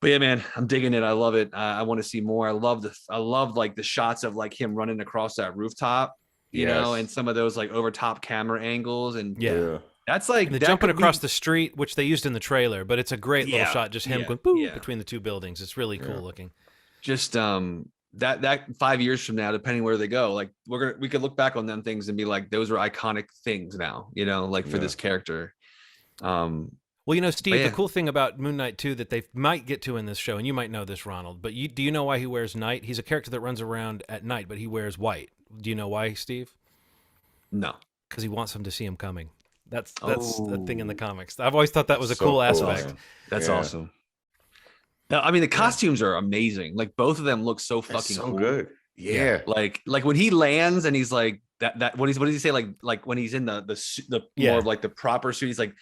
A: But yeah, man, I'm digging it. I love it. I want to see more. I love like the shots of like him running across that rooftop, and some of those like over top camera angles. And that's like
C: the jumping across the street, which they used in the trailer, but it's a great little shot. Just him going boom between the two buildings. It's really cool looking.
A: Just that 5 years from now, depending where they go, like we could look back on them things and be like, those are iconic things now, like for this character.
C: Well, Steve, the cool thing about Moon Knight 2 that they might get to in this show, and you might know this, Ronald, but do you know why he wears night? He's a character that runs around at night, but he wears white. Do you know why, Steve?
A: No.
C: Because he wants them to see him coming. That's the thing in the comics. I've always thought that was a cool aspect.
A: That's awesome. Now, I mean, the costumes are amazing. Like both of them look so fucking cool.
B: Good. Yeah.
A: Like when he lands and he's like that what does he say? Like when he's in the more of like the proper suit, he's like,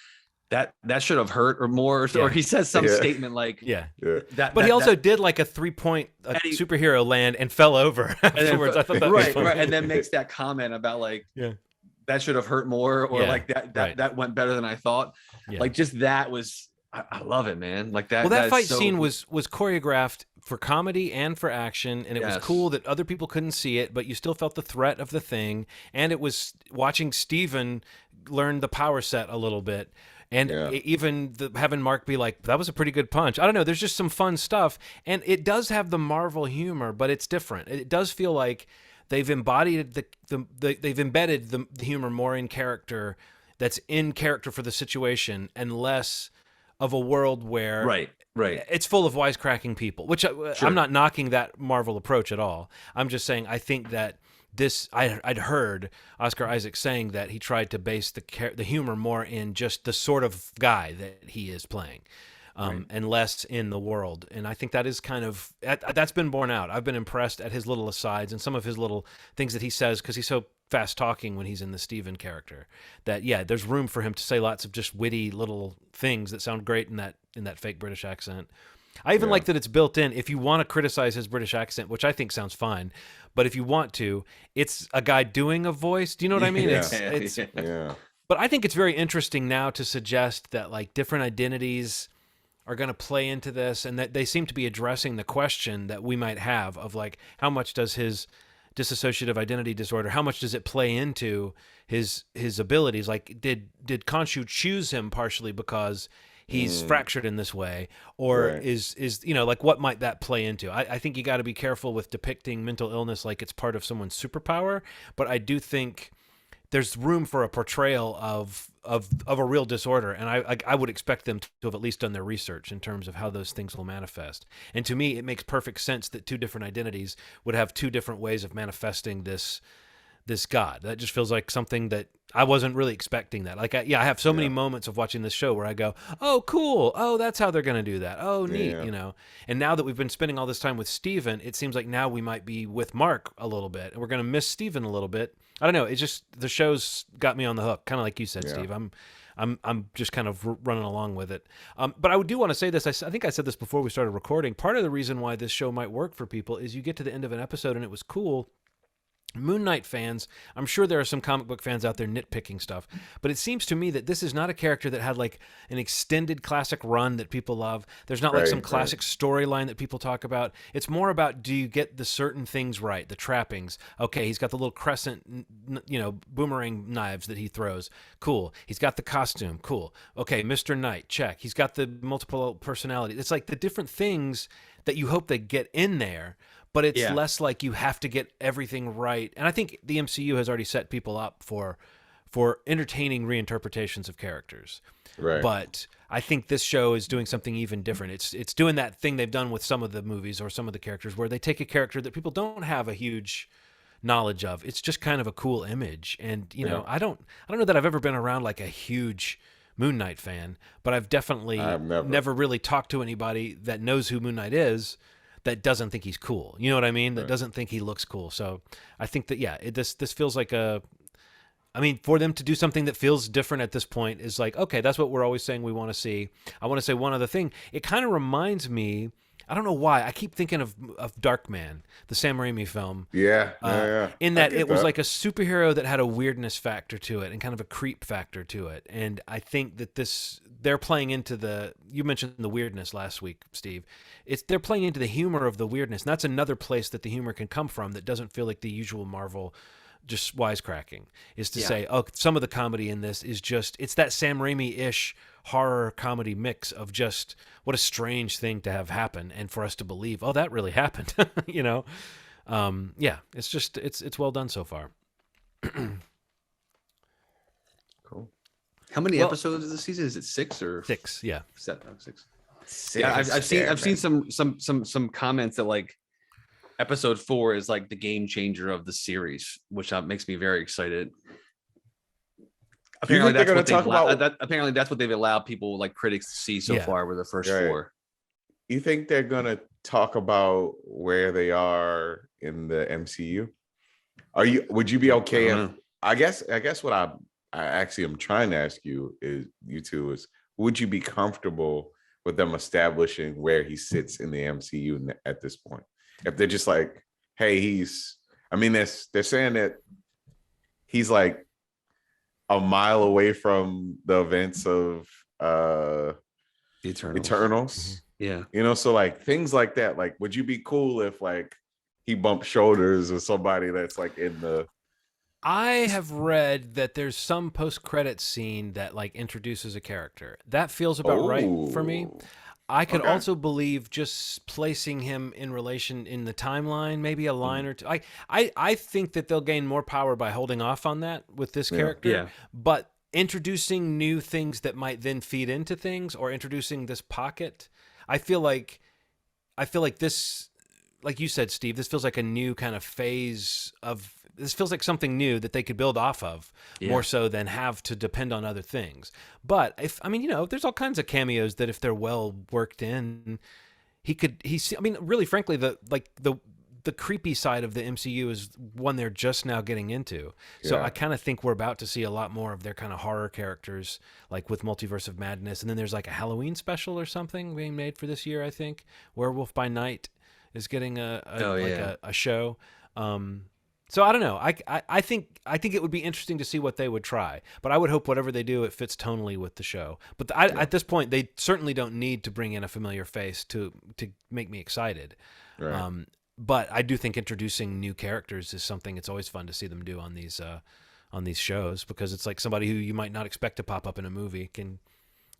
A: that should have hurt or more, or he says some statement like
C: but he also did like a 3-point superhero land and fell over afterwards. I thought that was funny.
A: Right, and then makes that comment about like that should have hurt more, or like that went better than I thought. Like just that was I love it, man. Like that.
C: Well, that fight scene was choreographed for comedy and for action, and it was cool that other people couldn't see it, but you still felt the threat of the thing. And it was watching Steven learn the power set a little bit. And even having Mark be like, that was a pretty good punch. I don't know. There's just some fun stuff. And it does have the Marvel humor, but it's different. It does feel like they've embodied they've embedded the humor more in character, that's in character for the situation, and less of a world where it's full of wisecracking people, which I'm not knocking that Marvel approach at all. I'm just saying I think that I'd heard Oscar Isaac saying that he tried to base the humor more in just the sort of guy that he is playing, and less in the world. And I think that is that's been borne out. I've been impressed at his little asides and some of his little things that he says, because he's so fast talking when he's in the Steven character, that there's room for him to say lots of just witty little things that sound great in that fake British accent. I even like that it's built in. If you want to criticize his British accent, which I think sounds fine, but if you want to, it's a guy doing a voice. Do you know what I mean? But I think it's very interesting now to suggest that like different identities are going to play into this, and that they seem to be addressing the question that we might have of like, how much does his dissociative identity disorder, how much does it play into his abilities? Like, did Khonshu choose him partially because he's fractured in this way, or
B: Right.
C: is like what might that play into? I think you got to be careful with depicting mental illness like it's part of someone's superpower, but I do think there's room for a portrayal of a real disorder, and I would expect them to have at least done their research in terms of how those things will manifest. And to me, it makes perfect sense that two different identities would have two different ways of manifesting this God. That just feels like something that I wasn't really expecting that. Like, I have so many moments of watching this show where I go, oh, cool. Oh, that's how they're going to do that. Oh, neat.
B: Yeah.
C: And now that we've been spending all this time with Steven, it seems like now we might be with Mark a little bit, and we're going to miss Steven a little bit. I don't know. It's just, the show's got me on the hook, kind of like you said, Steve. I'm just kind of running along with it. But I do want to say this. I think I said this before we started recording. Part of the reason why this show might work for people is you get to the end of an episode and it was cool. Moon Knight fans, I'm sure there are some comic book fans out there nitpicking stuff, but it seems to me that this is not a character that had like an extended classic run that people love. There's not like some classic storyline that people talk about. It's more about, do you get the certain things right, the trappings? Okay, he's got the little crescent, boomerang knives that he throws. Cool. He's got the costume. Cool. Okay, Mr. Knight, check. He's got the multiple personality. It's like the different things that you hope they get in there, but it's less like you have to get everything right. And I think the MCU has already set people up for entertaining reinterpretations of characters.
B: Right.
C: But I think this show is doing something even different. It's doing that thing they've done with some of the movies or some of the characters where they take a character that people don't have a huge knowledge of. It's just kind of a cool image. And, I don't know that I've ever been around like a huge Moon Knight fan, but I've definitely never really talked to anybody that knows who Moon Knight is that doesn't think he's cool. You know what I mean? That doesn't think he looks cool. So I think that, this feels like for them to do something that feels different at this point is like, okay, that's what we're always saying we want to see. I want to say one other thing. It kind of reminds me, I don't know why, I keep thinking of Darkman, the Sam Raimi film.
B: Yeah.
C: In that it was like a superhero that had a weirdness factor to it and kind of a creep factor to it. And I think that they're playing into you mentioned the weirdness last week, Steve. They're playing into the humor of the weirdness. And that's another place that the humor can come from that doesn't feel like the usual Marvel just wisecracking, is to say, oh, some of the comedy in this is just, it's that Sam Raimi-ish horror comedy mix of just, what a strange thing to have happen, and for us to believe, oh, that really happened. It's just, it's well done so far.
A: Cool. How many episodes of the season? Is it 6 or
C: 6? Yeah,
A: 7, 6. Yeah, I've seen some comments that like episode 4 is like the game changer of the series, which makes me very excited. Apparently, that's what they've allowed people, like critics, to see so far with the first 4.
B: You think they're gonna talk about where they are in the MCU? Would you be okay if, I guess what I actually am trying to ask you is, would you be comfortable with them establishing where he sits in the MCU at this point? If they're just like, hey, they're saying that he's like a mile away from the events of the Eternals.
A: Yeah.
B: So like things like that, like, would you be cool if like he bumped shoulders with somebody that's like in the...
C: I have read that there's some post-credits scene that like introduces a character. That feels about right for me. I could also believe just placing him in relation in the timeline, maybe a line or two. I think that they'll gain more power by holding off on that with this character. Yeah. But introducing new things that might then feed into things, or introducing this pocket, I feel like this, like you said, Steve, this feels like a new kind of phase of... This feels like something new that they could build off of more so than have to depend on other things. But there's all kinds of cameos that if they're well worked in, really, frankly, the creepy side of the MCU is one they're just now getting into. So I kind of think we're about to see a lot more of their kind of horror characters, like with Multiverse of Madness. And then there's like a Halloween special or something being made for this year, I think. Werewolf by Night is getting a show. So I don't know. I think it would be interesting to see what they would try, but I would hope whatever they do, it fits tonally with the show. But at this point, they certainly don't need to bring in a familiar face to make me excited. Right. But I do think introducing new characters is something it's always fun to see them do on these shows, because it's like somebody who you might not expect to pop up in a movie can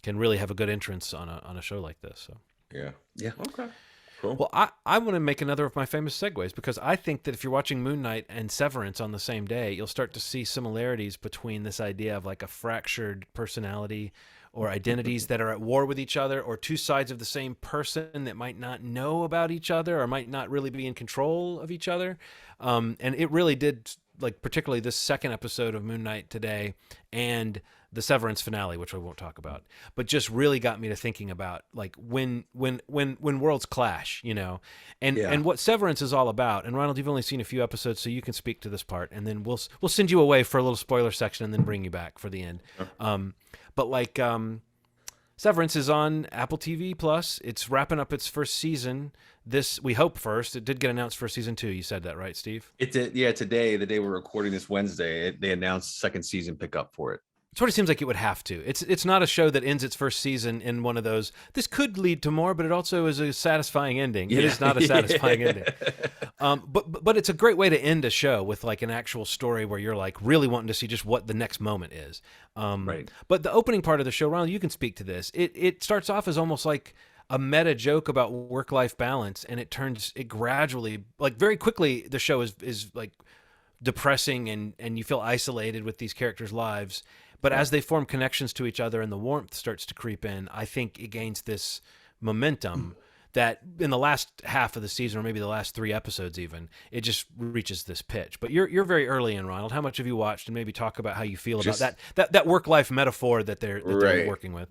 C: can really have a good entrance on a show like this. So
B: yeah. Okay. Cool.
C: well, I want to make another of my famous segues, because I think that if you're watching Moon Knight and Severance on the same day, you'll start to see similarities between this idea of like a fractured personality or identities that are at war with each other, or two sides of the same person that might not know about each other or might not really be in control of each other. And it really did, like particularly this second episode of Moon Knight today and the Severance finale, which I won't talk about, but just really got me to thinking about like when worlds clash, you know, and what Severance is all about. And Ronald, you've only seen a few episodes, so you can speak to this part, and then we'll send you away for a little spoiler section and then bring you back for the end. But like Severance is on Apple TV Plus. It's wrapping up its first season. We hope first. It did get announced for season 2. You said that, right, Steve?
A: It did. Yeah, today, the day we're recording this Wednesday, they announced second season pickup for it.
C: It sort of seems like it would have to. It's not a show that ends its first season in one of those, this could lead to more, but it also is a satisfying ending. It is not a satisfying ending. But it's a great way to end a show with like an actual story where you're like really wanting to see just what the next moment is.
A: Right.
C: But the opening part of the show, Ronald, you can speak to this. It starts off as almost like a meta joke about work-life balance, and it gradually, like very quickly, the show is like depressing, and you feel isolated with these characters' lives. But as they form connections to each other and the warmth starts to creep in, I think it gains this momentum that in the last half of the season, or maybe the last 3 episodes even, it just reaches this pitch. But you're very early in, Ronald. How much have you watched? And maybe talk about how you feel about that work-life metaphor that they're working with.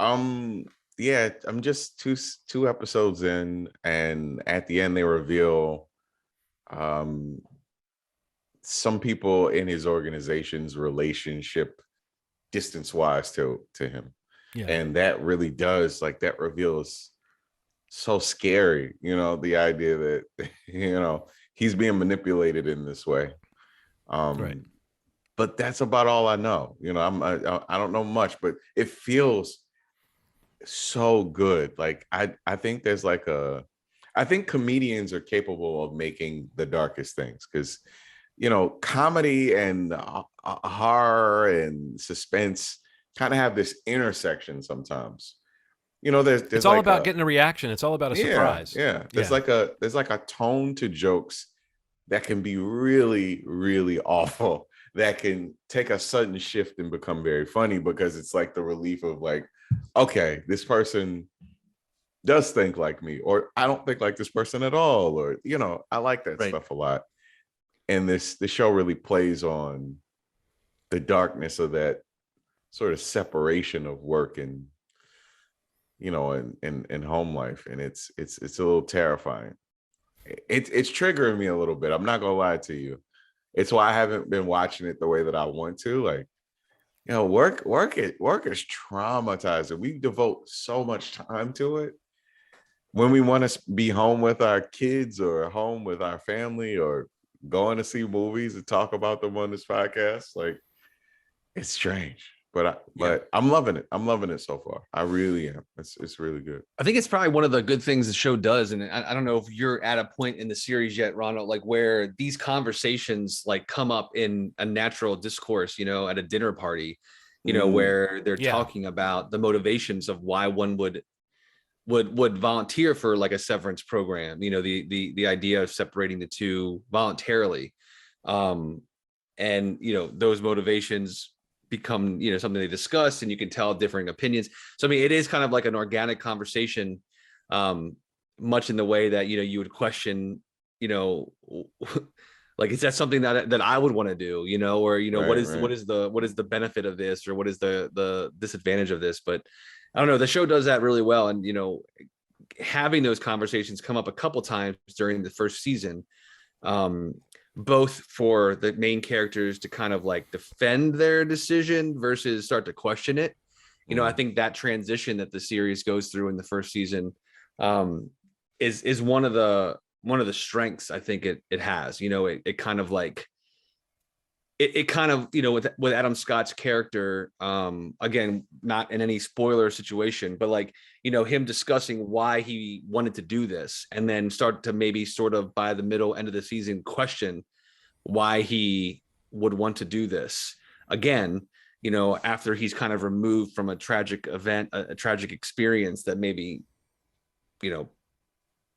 B: Yeah, I'm just two episodes in, and at the end they reveal some people in his organization's relationship distance-wise to him.
C: Yeah.
B: And that really does, like, that reveals so scary, you know, the idea that, you know, he's being manipulated in this way.
C: Right.
B: But that's about all I know. You know, I don't know much, but it feels so good. Like I think there's like I think comedians are capable of making the darkest things, because, you know, comedy and horror and suspense kind of have this intersection sometimes. You know,
C: it's all about getting a reaction. It's all about a surprise.
B: Yeah. There's like a tone to jokes that can be really, really awful, that can take a sudden shift and become very funny, because it's like the relief of like, okay, this person does think like me, or I don't think like this person at all, or, you know, I like that stuff a lot. And the show really plays on the darkness of that sort of separation of work and, you know, and home life. And it's a little terrifying. It's triggering me a little bit. I'm not gonna lie to you. It's why I haven't been watching it the way that I want to. Like, you know, work is traumatizing. We devote so much time to it. When we want to be home with our kids or home with our family or going to see movies and talk about them on this podcast, like, it's strange. But I'm loving it. I'm loving it so far. I really am. It's really good.
A: I think it's probably one of the good things the show does. And I don't know if you're at a point in the series yet, Ronald, like where these conversations like come up in a natural discourse, you know, at a dinner party, you know, where they're talking about the motivations of why one would volunteer for like a severance program, you know, the idea of separating the two voluntarily. And, you know, those motivations become, you know, something they discuss, and you can tell differing opinions. So I mean, it is kind of like an organic conversation, much in the way that, you know, you would question, you know, like, is that something that I would want to do, you know, or, you know, what is the benefit of this, or what is the disadvantage of this? But I don't know, the show does that really well. And, you know, having those conversations come up a couple times during the first season, both for the main characters to kind of like defend their decision versus start to question it. You know, I think that transition that the series goes through in the first season is one of the strengths I think it has. You know, it kind of like it kind of, you know, with Adam Scott's character, again, not in any spoiler situation, but like, you know, him discussing why he wanted to do this, and then start to maybe sort of by the middle end of the season question why he would want to do this. Again, you know, after he's kind of removed from a tragic event, a tragic experience that maybe, you know,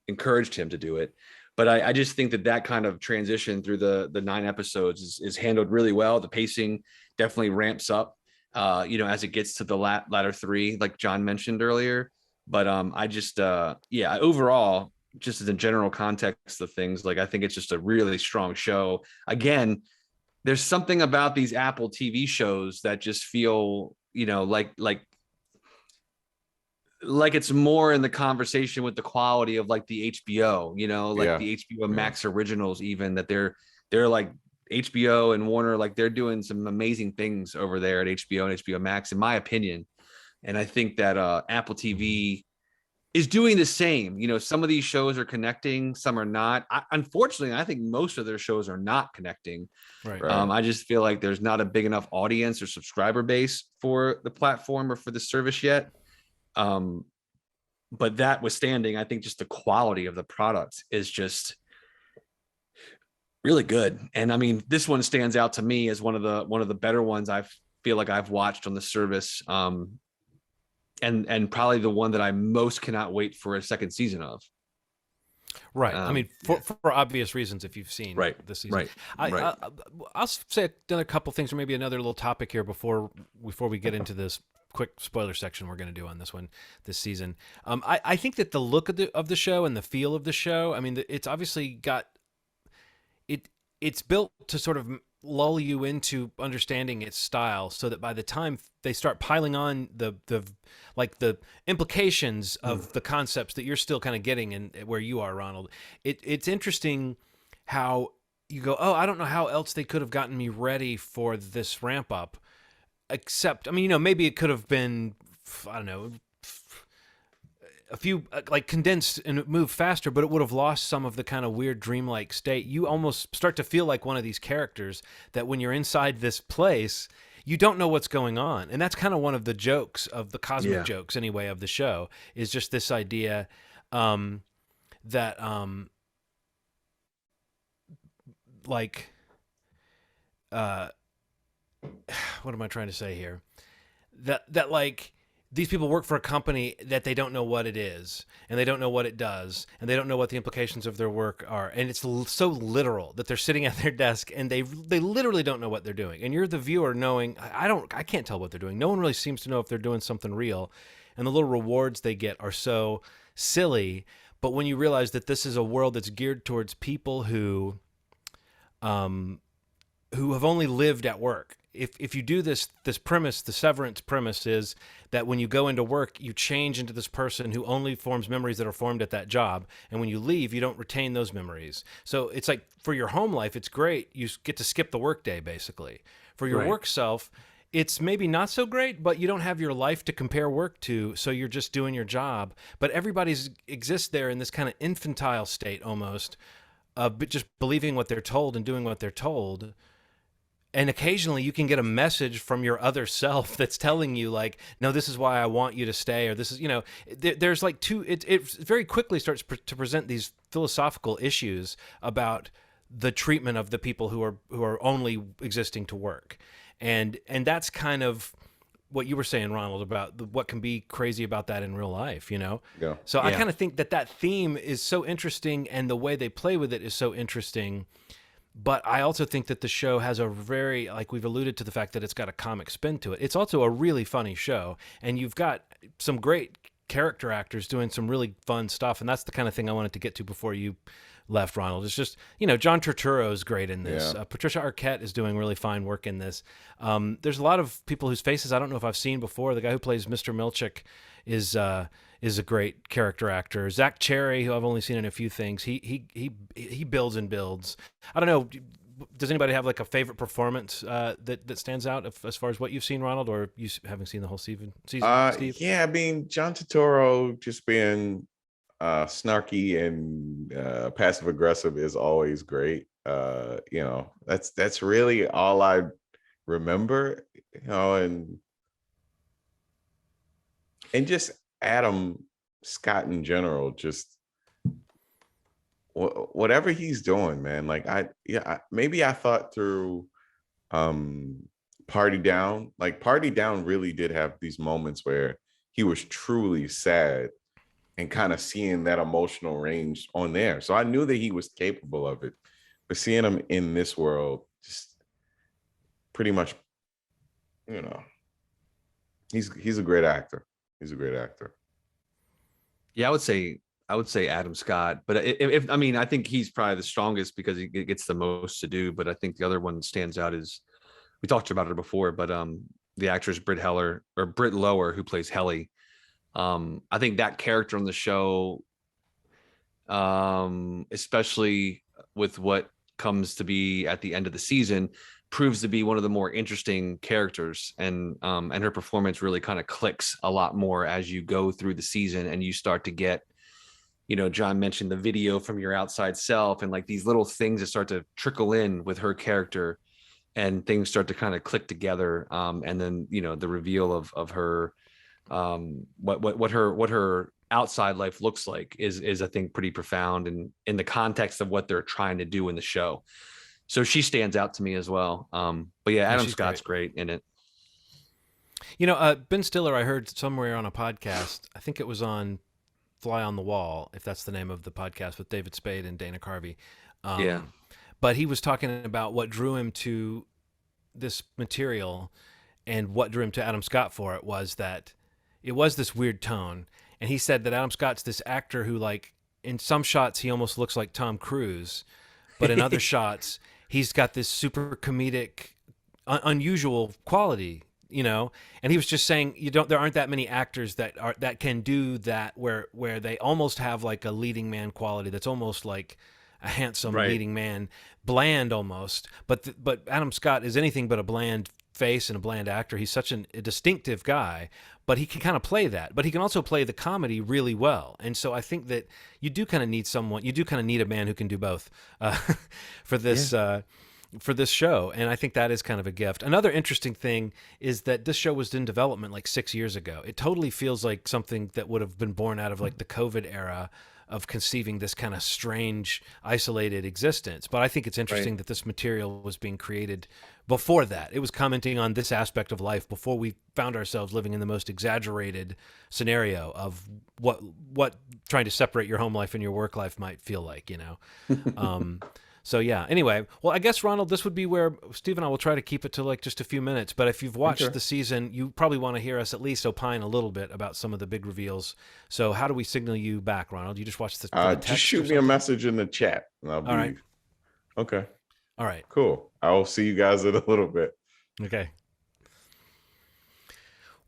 A: encouraged him to do it. But I just think that kind of transition through the 9 episodes is handled really well. The pacing definitely ramps up, you know, as it gets to the latter 3, like John mentioned earlier. But I just, yeah, overall, just as a general context of things, like I think it's just a really strong show. Again, there's something about these Apple TV shows that just feel, you know, like it's more in the conversation with the quality of like the HBO, you know, like the HBO Max originals, even that they're like HBO and Warner, like they're doing some amazing things over there at HBO and HBO Max, in my opinion. And I think that Apple TV is doing the same. You know, some of these shows are connecting, some are not. Unfortunately, I think most of their shows are not connecting.
C: Right.
A: I just feel like there's not a big enough audience or subscriber base for the platform or for the service yet. But that withstanding, I think just the quality of the product is just really good. And I mean, this one stands out to me as one of the better ones I feel like I've watched on the service. And probably the one that I most cannot wait for a second season of.
C: Right. I mean, for obvious reasons, if you've seen this season. I'll say another couple things, or maybe another little topic here before we get into this quick spoiler section we're going to do on this one this season. I think that the look of the show and the feel of the show, I mean, it's obviously got it's built to sort of lull you into understanding its style, so that by the time they start piling on the implications of the concepts that you're still kind of getting in where you are, Ronald, it's interesting how you go, oh, I don't know how else they could have gotten me ready for this ramp up, except, I mean, you know, maybe it could have been, I don't know, a few like condensed and moved faster, but it would have lost some of the kind of weird dreamlike state. You almost start to feel like one of these characters that when you're inside this place, you don't know what's going on. And that's kind of one of the jokes of the cosmic jokes anyway of the show, is just this idea that like what am I trying to say here? That like these people work for a company that they don't know what it is, and they don't know what it does, and they don't know what the implications of their work are. And it's so literal that they're sitting at their desk and they literally don't know what they're doing. And you're the viewer knowing, I can't tell what they're doing. No one really seems to know if they're doing something real. And the little rewards they get are so silly. But when you realize that this is a world that's geared towards people who have only lived at work. If you do this premise, the Severance premise is that when you go into work, you change into this person who only forms memories that are formed at that job. And when you leave, you don't retain those memories. So it's like for your home life, it's great. You get to skip the work day, basically. For your work self, it's maybe not so great, but you don't have your life to compare work to, so you're just doing your job. But everybody exists there in this kind of infantile state almost, of just believing what they're told and doing what they're told. And occasionally you can get a message from your other self that's telling you like, no, this is why I want you to stay. Or this is, you know, there's like it very quickly starts to present these philosophical issues about the treatment of the people who are only existing to work. And that's kind of what you were saying, Ronald, about what can be crazy about that in real life, you know?
B: Yeah.
C: So I kind of think that theme is so interesting, and the way they play with it is so interesting. But I also think that the show has a very, like we've alluded to the fact that it's got a comic spin to it. It's also a really funny show, and you've got some great character actors doing some really fun stuff. And that's the kind of thing I wanted to get to before you left, Ronald. It's just, you know, John Turturro is great in this.
B: Yeah.
C: Patricia Arquette is doing really fine work in this. There's a lot of people whose faces I don't know if I've seen before. The guy who plays Mr. Milchick is a great character actor. Zach Cherry, who I've only seen in a few things, he builds and builds. I don't know. Does anybody have like a favorite performance that stands out as far as what you've seen, Ronald, or you haven't seen the whole season? Steve?
B: Yeah, I mean, John Turturro just being snarky and passive aggressive is always great. You know, that's really all I remember. You know, and just Adam Scott in general, just whatever he's doing, man. Like maybe I thought through Party Down really did have these moments where he was truly sad, and kind of seeing that emotional range on there. So I knew that he was capable of it, but seeing him in this world, just pretty much, you know, he's a great actor. He's a great actor.
A: Yeah, I would say Adam Scott, but if I mean, I think he's probably the strongest because he gets the most to do. But I think the other one that stands out is, we talked about it before, but the actress Britt Lower, who plays Helly. I think that character on the show, especially with what comes to be at the end of the season, proves to be one of the more interesting characters, and her performance really kind of clicks a lot more as you go through the season, and you start to get, John mentioned the video from your outside self, and like these little things that start to trickle in with her character, and things start to kind of click together. And then, the reveal of her, what her outside life looks like is I think pretty profound, and in the context of what they're trying to do in the show. So she stands out to me as well. But yeah, Adam Scott's great in it.
C: Ben Stiller, I heard somewhere on a podcast, I think it was on Fly on the Wall, if that's the name of the podcast, with David Spade and Dana Carvey.
A: Yeah.
C: But he was talking about what drew him to this material, and what drew him to Adam Scott for it was that it was this weird tone. And he said that Adam Scott's this actor who, like, in some shots, he almost looks like Tom Cruise, but in other shots, he's got this super comedic, unusual quality, And he was just saying, there aren't that many actors that can do that, where they almost have like a leading man quality that's almost like a handsome leading man, bland almost. But Adam Scott is anything but a bland face and a bland actor. He's such a distinctive guy, but he can kind of play that. But he can also play the comedy really well. And so I think that you do kind of need a man who can do both for this. Yeah. For this show, and I think that is kind of a gift. Another interesting thing is that this show was in development like 6 years ago. It totally feels like something that would have been born out of like the COVID era of conceiving this kind of strange, isolated existence. But I think it's interesting that this material was being created before that. It was commenting on this aspect of life before we found ourselves living in the most exaggerated scenario of what trying to separate your home life and your work life might feel like, So yeah, anyway, well, I guess, Ronald, this would be where Steve and I will try to keep it to like just a few minutes. But if you've watched the season, you probably want to hear us at least opine a little bit about some of the big reveals. So how do we signal you back, Ronald? You just watch the text?
B: Just shoot me a message in the chat. And I'll be... All right. Okay.
C: All right.
B: Cool. I'll see you guys in a little bit.
C: Okay.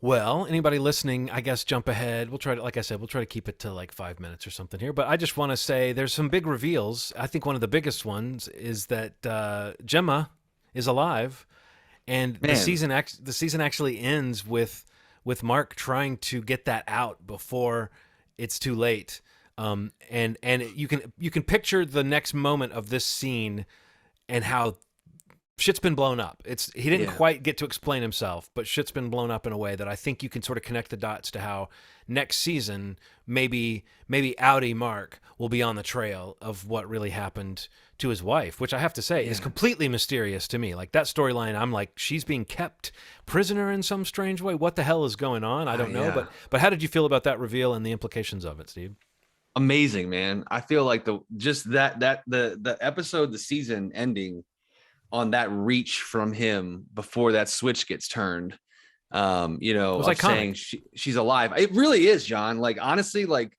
C: Well, anybody listening, I guess jump ahead. We'll try to keep it to like 5 minutes or something here. But I just want to say there's some big reveals. I think one of the biggest ones is that Gemma is alive, and the season actually ends with Mark trying to get that out before it's too late. And you can picture the next moment of this scene and how shit's been blown up. He didn't quite get to explain himself, but shit's been blown up in a way that I think you can sort of connect the dots to how next season maybe Outie Mark will be on the trail of what really happened to his wife, which I have to say is completely mysterious to me. Like that storyline, I'm like, she's being kept prisoner in some strange way. What the hell is going on? I don't know. But how did you feel about that reveal and the implications of it, Steve?
A: Amazing, man. I feel like the episode, the season ending on that reach from him before that switch gets turned, like saying she's alive. It really is, John. Like, honestly, like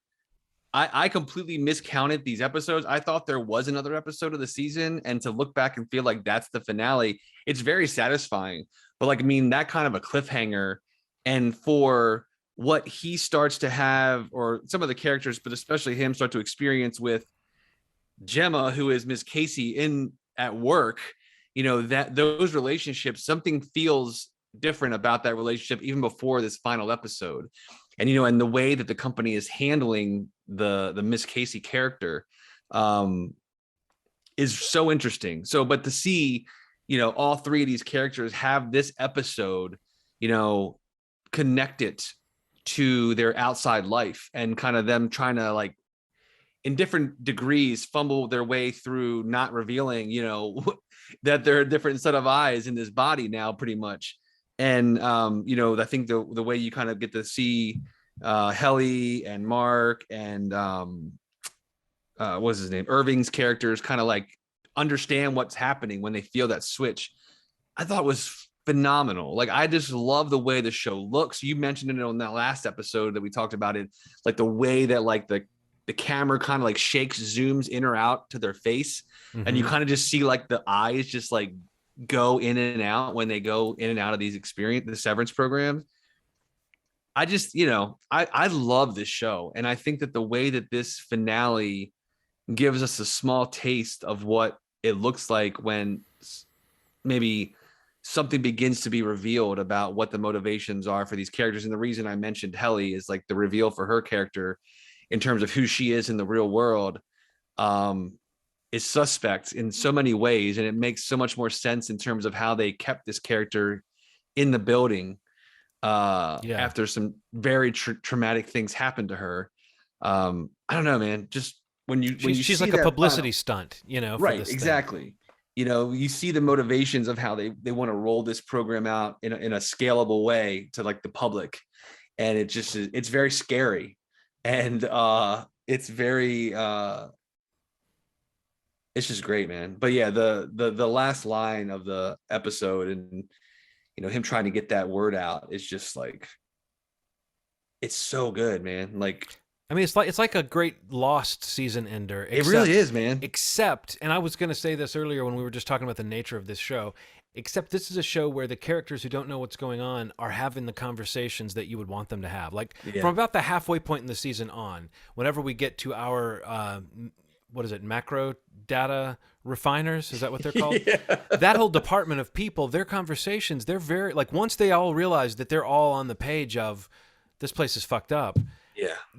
A: I completely miscounted these episodes. I thought there was another episode of the season, and to look back and feel like that's the finale, it's very satisfying. But like, I mean, that kind of a cliffhanger, and for what he starts to have, or some of the characters, but especially him, start to experience with Gemma, who is Miss Casey at work, that those relationships, something feels different about that relationship even before this final episode. And, and the way that the company is handling the Miss Casey character is so interesting. So, but to see, all three of these characters have this episode, connect it to their outside life, and kind of them trying to like in different degrees fumble their way through not revealing, you know, that they're a different set of eyes in this body now, pretty much. And you know, I think the way you kind of get to see Helly and Mark and what's his name, Irving's characters kind of like understand what's happening when they feel that switch, I thought was phenomenal. Like, I just love the way the show looks. You mentioned it on that last episode that we talked about it, like the way that like the camera kind of like shakes, zooms in or out to their face, and you kind of just see like the eyes just like go in and out when they go in and out of the Severance programs. I just, you know, I love this show, and I think that the way that this finale gives us a small taste of what it looks like when maybe something begins to be revealed about what the motivations are for these characters. And the reason I mentioned Helly is like the reveal for her character in terms of who she is in the real world is suspect in so many ways. And it makes so much more sense in terms of how they kept this character in the building after some very traumatic things happened to her. I don't know, man. Just when you
C: she's
A: see
C: like a
A: that
C: publicity stunt, you know, for
A: right?
C: this
A: Exactly.
C: thing.
A: You know, you see the motivations of how they want to roll this program out in a scalable way to like the public, and it just it's very scary, and it's very it's just great, man. But yeah, the last line of the episode, and you know, him trying to get that word out is just like, it's so good, man. Like,
C: I mean, it's like a great Lost season ender.
A: It really is, man.
C: Except, and I was going to say this earlier when we were just talking about the nature of this show, except this is a show where the characters who don't know what's going on are having the conversations that you would want them to have. Like, from about the halfway point in the season on, whenever we get to our, what is it, macro data refiners? Is that what they're called? That whole department of people, their conversations, they're very, like, once they all realize that they're all on the page of, this place is fucked up,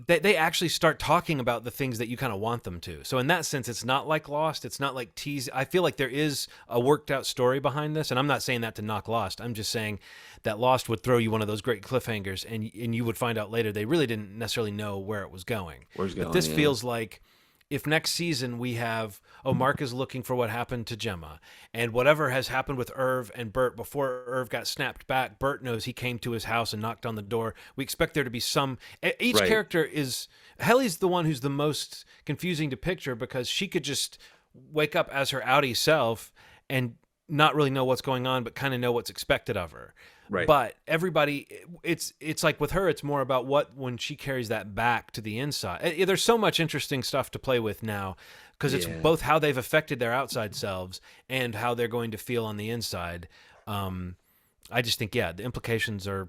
C: they actually start talking about the things that you kind of want them to. So in that sense, it's not like Lost. It's not like tease. I feel like there is a worked out story behind this. And I'm not saying that to knock Lost. I'm just saying that Lost would throw you one of those great cliffhangers, and you would find out later they really didn't necessarily know where it was going. But this feels like, if next season we have, Mark is looking for what happened to Gemma, and whatever has happened with Irv and Bert before Irv got snapped back, Bert knows he came to his house and knocked on the door. We expect there to be some, each character is, Helly's the one who's the most confusing to picture, because she could just wake up as her outie self and not really know what's going on, but kind of know what's expected of her.
A: Right.
C: But everybody, it's like with her, it's more about when she carries that back to the inside. There's so much interesting stuff to play with now, because it's both how they've affected their outside selves and how they're going to feel on the inside. I just think, the implications are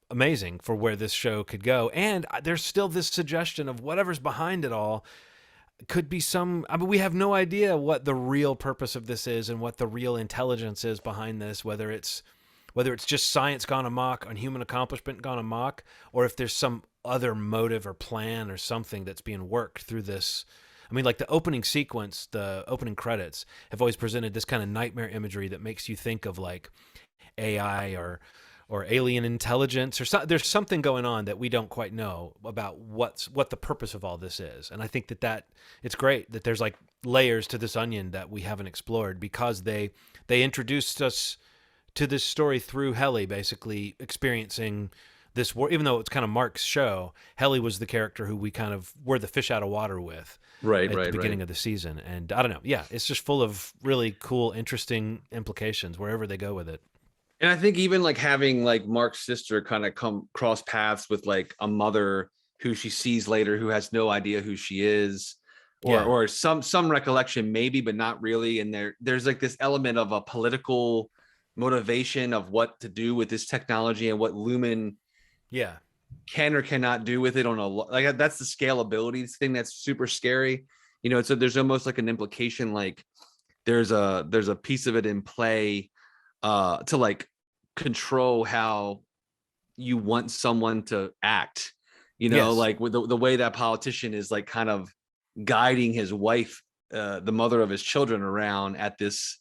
C: amazing for where this show could go. And there's still this suggestion of whatever's behind it all could be we have no idea what the real purpose of this is and what the real intelligence is behind this, whether it's just science gone amok and human accomplishment gone amok, or if there's some other motive or plan or something that's being worked through this. I mean, like the opening sequence, the opening credits have always presented this kind of nightmare imagery that makes you think of like AI or alien intelligence, or there's something going on that we don't quite know about what the purpose of all this is. And I think that it's great that there's like layers to this onion that we haven't explored, because they introduced us to this story through Helly basically experiencing this war. Even though it's kind of Mark's show, Helly was the character who we kind of were the fish out of water with at the beginning of the season. And I don't know. Yeah, it's just full of really cool, interesting implications wherever they go with it.
A: And I think even like having like Mark's sister kind of come cross paths with like a mother who she sees later, who has no idea who she is, or some recollection maybe, but not really. And there's like this element of a political motivation of what to do with this technology and what Lumen can or cannot do with it on like that's the scalability thing that's super scary, you know. So there's almost like an implication, like there's a piece of it in play to like control how you want someone to act, you know. Like with the way that politician is like kind of guiding his wife, the mother of his children, around at this,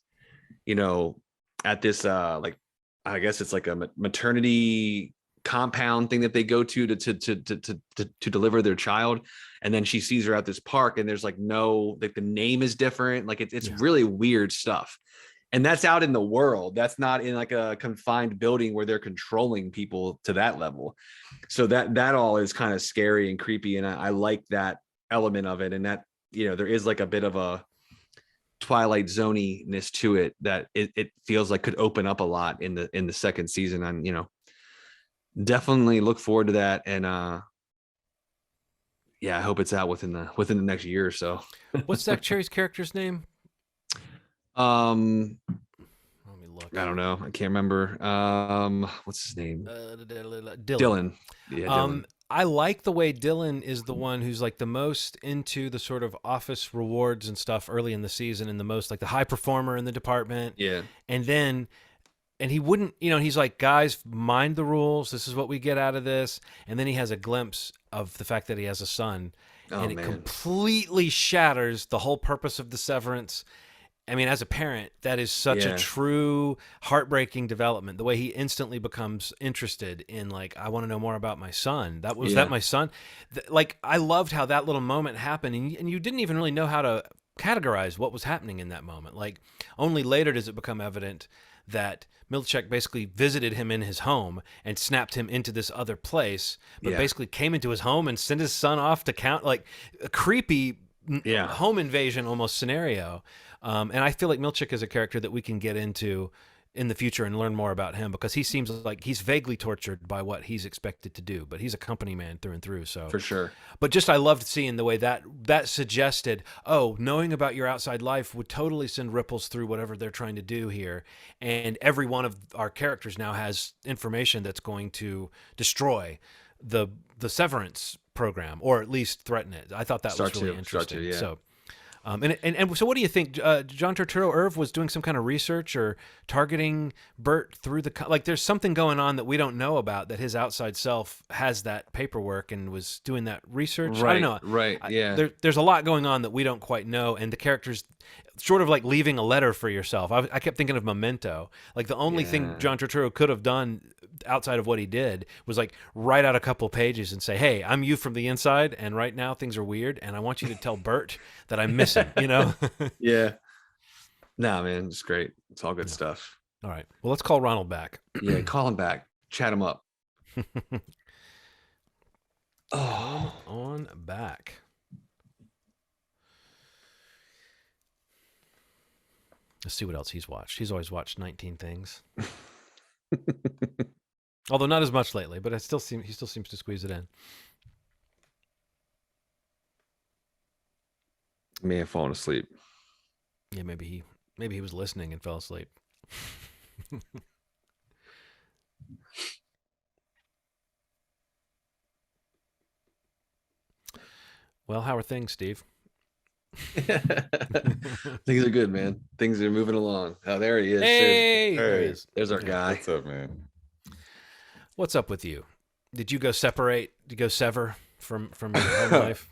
A: you know, like, I guess it's like a maternity compound thing that they go to deliver their child, and then she sees her at this park, and there's like no, like the name is different, like it's really weird stuff. And that's out in the world. That's not in like a confined building where they're controlling people to that level. So that all is kind of scary and creepy, and I like that element of it. And that, you know, there is like a bit of a Twilight Zoniness to it that it feels like could open up a lot in the second season. And, you know, definitely look forward to that. And yeah, I hope it's out within the next year or so.
C: What's Zach Cherry's character's name?
A: Let
C: me look.
A: I don't know. I can't remember. What's his name?
C: Dylan.
A: Yeah, Dylan.
C: I like the way Dylan is the one who's like the most into the sort of office rewards and stuff early in the season, and the most like the high performer in the department.
A: Yeah.
C: And he wouldn't, you know, he's like, guys, mind the rules. This is what we get out of this. And then he has a glimpse of the fact that he has a son, and it completely shatters the whole purpose of the Severance. I mean, as a parent, that is such a true heartbreaking development. The way he instantly becomes interested in, like, I want to know more about my son. That my son. Like, I loved how that little moment happened, and you didn't even really know how to categorize what was happening in that moment. Like, only later does it become evident that Milchek basically visited him in his home and snapped him into this other place, but basically came into his home and sent his son off to count, like a creepy home invasion almost scenario. And I feel like Milchek is a character that we can get into in the future and learn more about him, because he seems like he's vaguely tortured by what he's expected to do, but he's a company man through and through. So
A: for sure.
C: But just, I loved seeing the way that suggested, knowing about your outside life would totally send ripples through whatever they're trying to do here. And every one of our characters now has information that's going to destroy the Severance program, or at least threaten it. I thought that was really interesting. So and so what do you think? John Turturro Irv was doing some kind of research or targeting Bert through like there's something going on that we don't know about, that his outside self has that paperwork and was doing that research.
A: Right,
C: I don't know.
A: Right. Yeah.
C: There's a lot going on that we don't quite know. And the characters, sort of like leaving a letter for yourself. I kept thinking of Memento. Like the only thing John Turturro could have done outside of what he did was like write out a couple pages and say, hey, I'm you from the inside, and right now things are weird, and I want you to tell Bert that I miss him, you know?
A: Yeah. Nah, man, it's great. It's all good stuff.
C: All right. Well, let's call Ronald back.
A: Yeah, call him back. Chat him up.
C: On back. Let's see what else he's watched. He's always watched 19 things. Although not as much lately, but he still seems to squeeze it in.
A: May have fallen asleep.
C: Yeah, maybe he was listening and fell asleep. Well, how are things, Steve?
A: Things are good, man. Things are moving along. Oh, there he is.
C: Hey, there he is.
A: There's our guy.
B: What's up, man?
C: What's up with you? Did you go sever from your home life?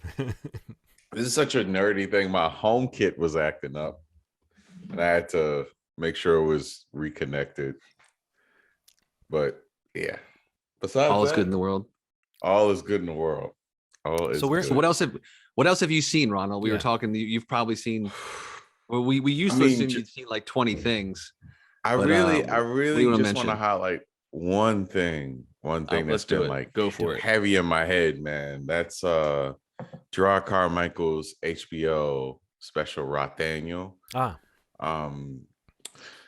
B: This is such a nerdy thing. My home kit was acting up, and I had to make sure it was reconnected. But yeah, besides
A: all is
B: that,
A: good in the world.
B: All is good in the world.
A: So what else have you seen, Ronald? We were talking. You've probably seen. Well, we used to assume you'd seen like 20 things.
B: I really just want to highlight one thing that's been like heavy in my head, man. That's Jerrod Carmichael's HBO special Rothaniel.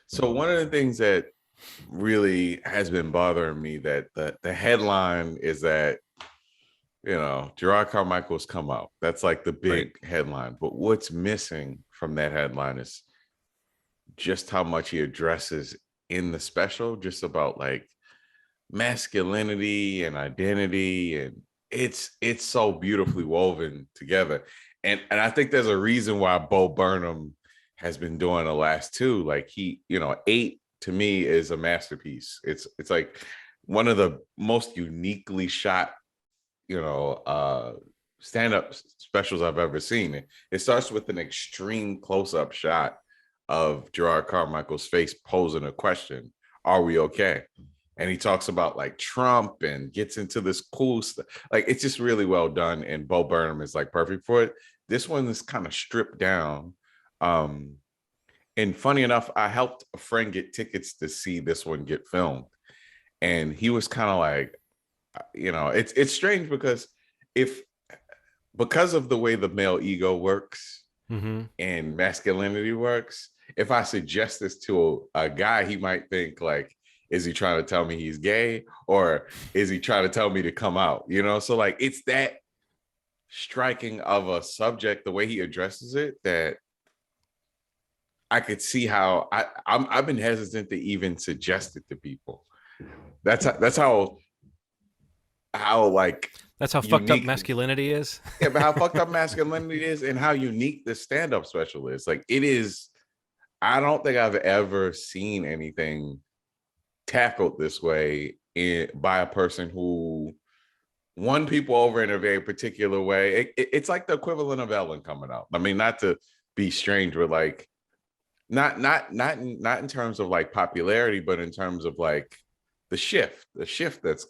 B: So one of the things that really has been bothering me, that the headline is that, you know, Jerrod Carmichael's come out. That's like the big headline. But what's missing from that headline is just how much he addresses in the special, just about like masculinity and identity, and it's so beautifully woven together. And I think there's a reason why Bo Burnham has been doing the last two. Like he, you know, 8 to me is a masterpiece. It's like one of the most uniquely shot, you know, stand-up specials I've ever seen. It starts with an extreme close-up shot of Jerrod Carmichael's face posing a question, "Are we okay?" and he talks about like Trump and gets into this cool stuff. Like it's just really well done, and Bo Burnham is like perfect for it. This one is kind of stripped down. And funny enough, I helped a friend get tickets to see this one get filmed, and he was kind of like, it's strange because because of the way the male ego works and masculinity works, if I suggest this to a guy, he might think like, is he trying to tell me he's gay, or is he trying to tell me to come out? So like it's that striking of a subject, the way he addresses it, that I could see how I've been hesitant to even suggest it to people. That's how like
C: that's how
B: unique,
C: fucked up masculinity is.
B: Yeah, but how fucked up masculinity is, and how unique the stand-up special is. Like it is. I don't think I've ever seen anything tackled this way by a person who won people over in a very particular way. It's like the equivalent of Ellen coming out. I mean, not to be strange, but like not in terms of like popularity, but in terms of like the shift that's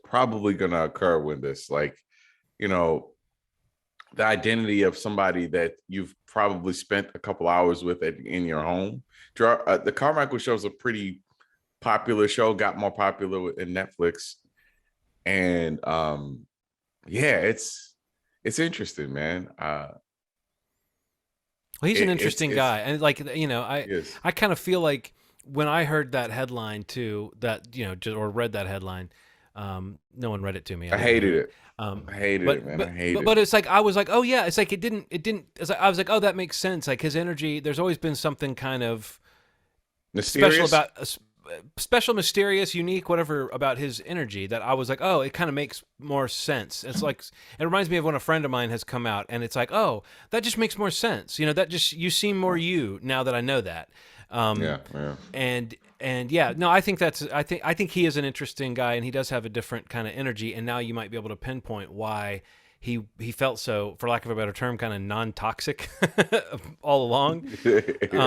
B: probably going to occur when this, like, the identity of somebody that you've probably spent a couple hours with in your home. The Carmichael show is a pretty popular show, got more popular in Netflix, and yeah, it's interesting, man.
C: Well, he's an interesting guy, and like I kind of feel like when I heard that headline too, that or read that headline, no one read it to me.
B: I hated it. I hated it, man. I hated it.
C: But it's like I was like, oh yeah, it's like it didn't. It's like, I was like, oh, that makes sense. Like his energy, there's always been something kind of
B: mysterious
C: special, mysterious, unique, whatever about his energy that I was like, oh, it kind of makes more sense. It's like, it reminds me of when a friend of mine has come out and it's like, oh, that just makes more sense. That just, you seem more you now that I know that.
B: Yeah.
C: And yeah, no, I think I think he is an interesting guy, and he does have a different kind of energy. And now you might be able to pinpoint why he felt so, for lack of a better term, kind of non-toxic all along. Speaking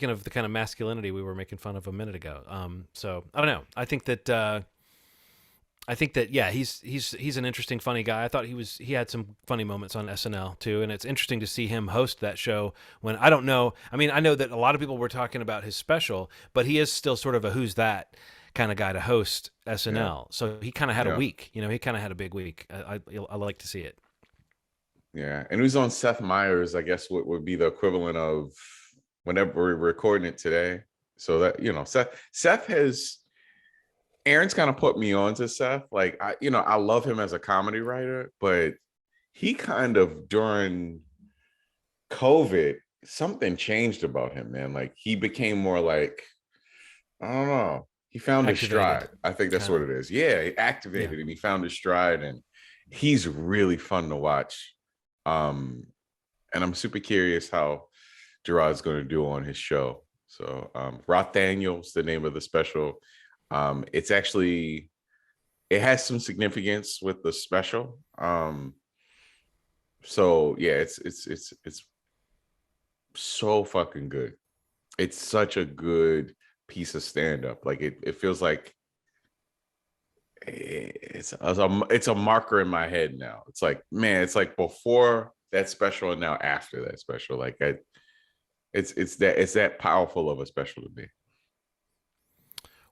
C: of the kind of masculinity we were making fun of a minute ago. So I don't know. I think that yeah, he's an interesting, funny guy. I thought he had some funny moments on SNL too, and it's interesting to see him host that show when I don't know. I mean, I know that a lot of people were talking about his special, but he is still sort of a who's that kind of guy to host SNL. Yeah. So he kind of had a week, he kind of had a big week. I like to see it.
B: Yeah. And who's on Seth Meyers, I guess what would be the equivalent of whenever we're recording it today. So that, Seth has, Aaron's kind of put me on to Seth. Like, I love him as a comedy writer, but he kind of, during COVID, something changed about him, man. Like he became more like, I don't know. He found his stride. I think that's what it is. Yeah, he activated and he found his stride, and he's really fun to watch. And I'm super curious how Jerrod's going to do on his show. So Rothaniel's the name of the special. It's actually, it has some significance with the special. So yeah, it's so fucking good. It's such a good piece of stand-up. Like it feels like it's a marker in my head now. It's like, man, it's like before that special and now after that special. Like it's that powerful of a special to me.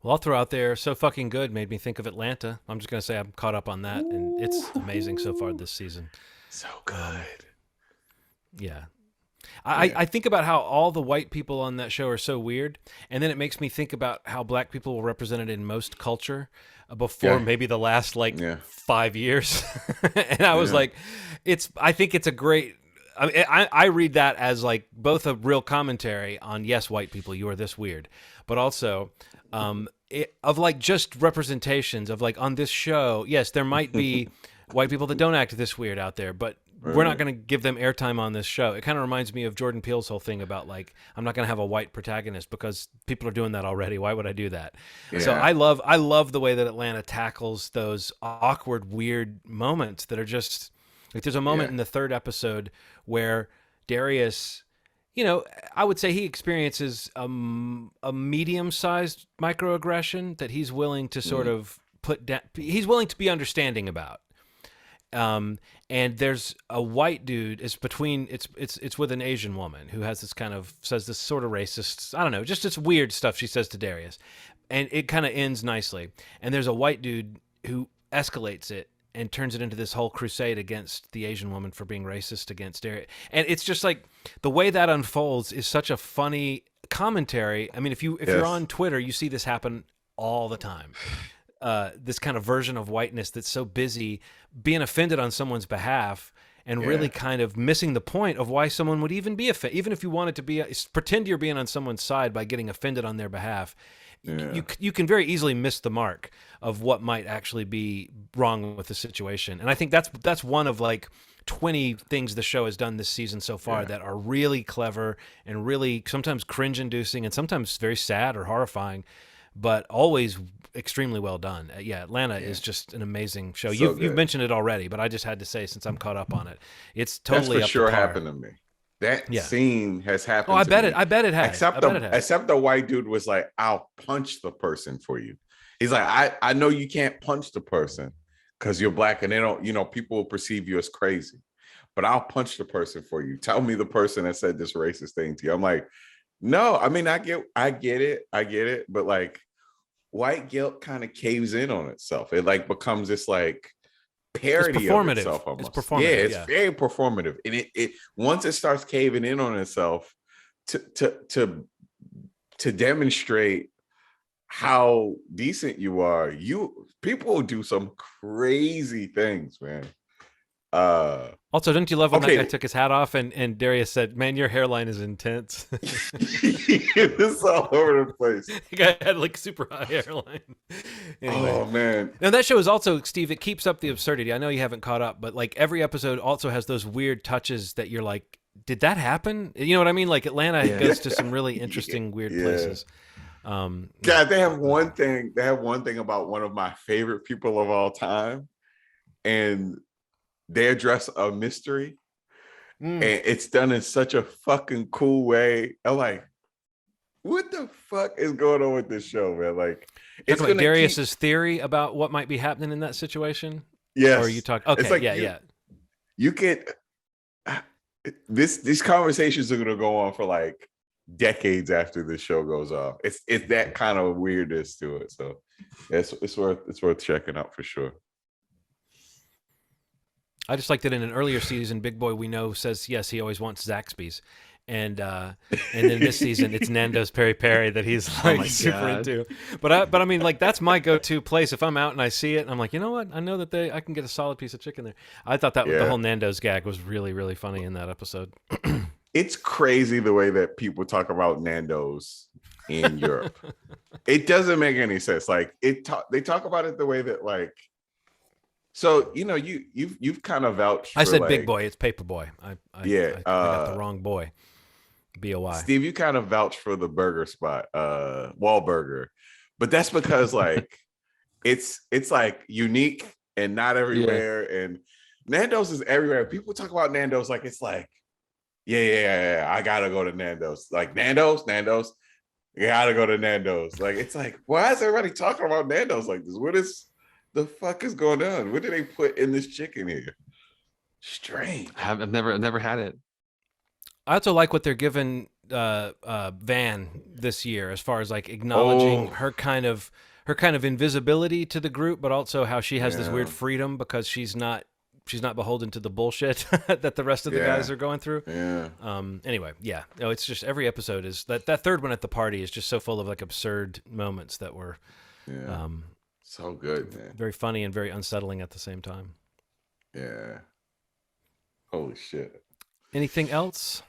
C: Well, I'll throw out there, so fucking good made me think of Atlanta. I'm just gonna say I'm caught up on that, and it's amazing so far this season.
B: So good.
C: Yeah. I think about how all the white people on that show are so weird, and then it makes me think about how black people were represented in most culture before maybe the last 5 years. And I was like, I think it's a great, I read that as like both a real commentary on, yes, white people, you are this weird, but also of like just representations of like on this show, yes, there might be white people that don't act this weird out there, but we're not going to give them airtime on this show. It kind of reminds me of Jordan Peele's whole thing about like, I'm not going to have a white protagonist because people are doing that already. Why would I do that? Yeah. So I love the way that Atlanta tackles those awkward, weird moments that are just like, there's a moment in the third episode where Darius, I would say he experiences a medium-sized microaggression that he's willing to sort of put down. He's willing to be understanding about. And there's a white dude. It's with an Asian woman who has says this sort of racist. I don't know, just this weird stuff she says to Darius, and it kind of ends nicely. And there's a white dude who escalates it and turns it into this whole crusade against the Asian woman for being racist against Darius. And it's just like the way that unfolds is such a funny commentary. I mean, if you're on Twitter, you see this happen all the time. This kind of version of whiteness that's so busy being offended on someone's behalf and really kind of missing the point of why someone would even be offended. Even if you wanted to pretend you're being on someone's side by getting offended on their behalf, you can very easily miss the mark of what might actually be wrong with the situation. And I think that's one of like 20 things the show has done this season so far that are really clever and really sometimes cringe-inducing and sometimes very sad or horrifying, but always extremely well done. Atlanta is just an amazing show. You've mentioned it already, but I just had to say, since I'm caught up on it, it's totally
B: that's for
C: up
B: sure
C: to par.
B: happened to me. That scene has happened.
C: Oh, I
B: to
C: bet
B: me.
C: it. I bet it has.
B: Except the white dude was like, "I'll punch the person for you." He's like, "I know you can't punch the person because you're black, and they don't. People will perceive you as crazy, but I'll punch the person for you. Tell me the person that said this racist thing to you." I'm like, "No, I mean, I get it, but like, white guilt kind of caves in on itself. It like becomes this like parody of itself almost.
C: It's performative.
B: It's very performative, and it once it starts caving in on itself to demonstrate how decent you are, people do some crazy things, man.
C: Also, didn't you love when that guy took his hat off and Darius said, "Man, your hairline is intense."
B: It's all over the place.
C: The guy had like super high hairline. Anyway.
B: Oh man!
C: Now that show is also, Steve, it keeps up the absurdity. I know you haven't caught up, but like every episode also has those weird touches that you're like, "Did that happen?" You know what I mean? Like Atlanta goes to some really interesting, weird places.
B: God, they have one thing. They have one thing about one of my favorite people of all time, and they address a mystery, and it's done in such a fucking cool way. I'm like, what the fuck is going on with this show, man? Like,
C: it's like Darius's theory about what might be happening in that situation.
B: Yes.
C: Or you talk? Okay, like
B: You get these conversations are gonna go on for like decades after the show goes off. It's that kind of weirdness to it. So it's worth checking out for sure.
C: I just like that in an earlier season, Big Boy we know says yes, he always wants Zaxby's, and in this season it's Nando's Peri Peri that he's like super into. But I mean, like that's my go-to place if I'm out and I see it. And I'm like, you know what? I know that I can get a solid piece of chicken there. I thought that the whole Nando's gag was really, really funny in that episode.
B: It's crazy the way that people talk about Nando's in Europe. It doesn't make any sense. Like they talk about it the way that like. So you've kind of vouched for,
C: I said
B: like,
C: Big Boy, it's Paper Boy. I got the wrong boy. BOY.
B: Steve, you kind of vouched for the burger spot, Wahlburger, but that's because like it's like unique and not everywhere. And Nando's is everywhere. People talk about Nando's like it's like, yeah, I gotta go to Nando's. Like Nando's, you gotta go to Nando's. Like it's like, why is everybody talking about Nando's like this? What is the fuck is going on? What did they put in this chicken here? Strange.
A: I've never had it.
C: I also like what they're giving Van this year, as far as like acknowledging her kind of invisibility to the group, but also how she has this weird freedom because she's not beholden to the bullshit that the rest of the guys are going through. Anyway, no, it's just every episode is that third one at the party is just so full of like absurd moments that were
B: so good, man.
C: Very funny and very unsettling at the same time.
B: Yeah. Holy shit.
C: Anything else?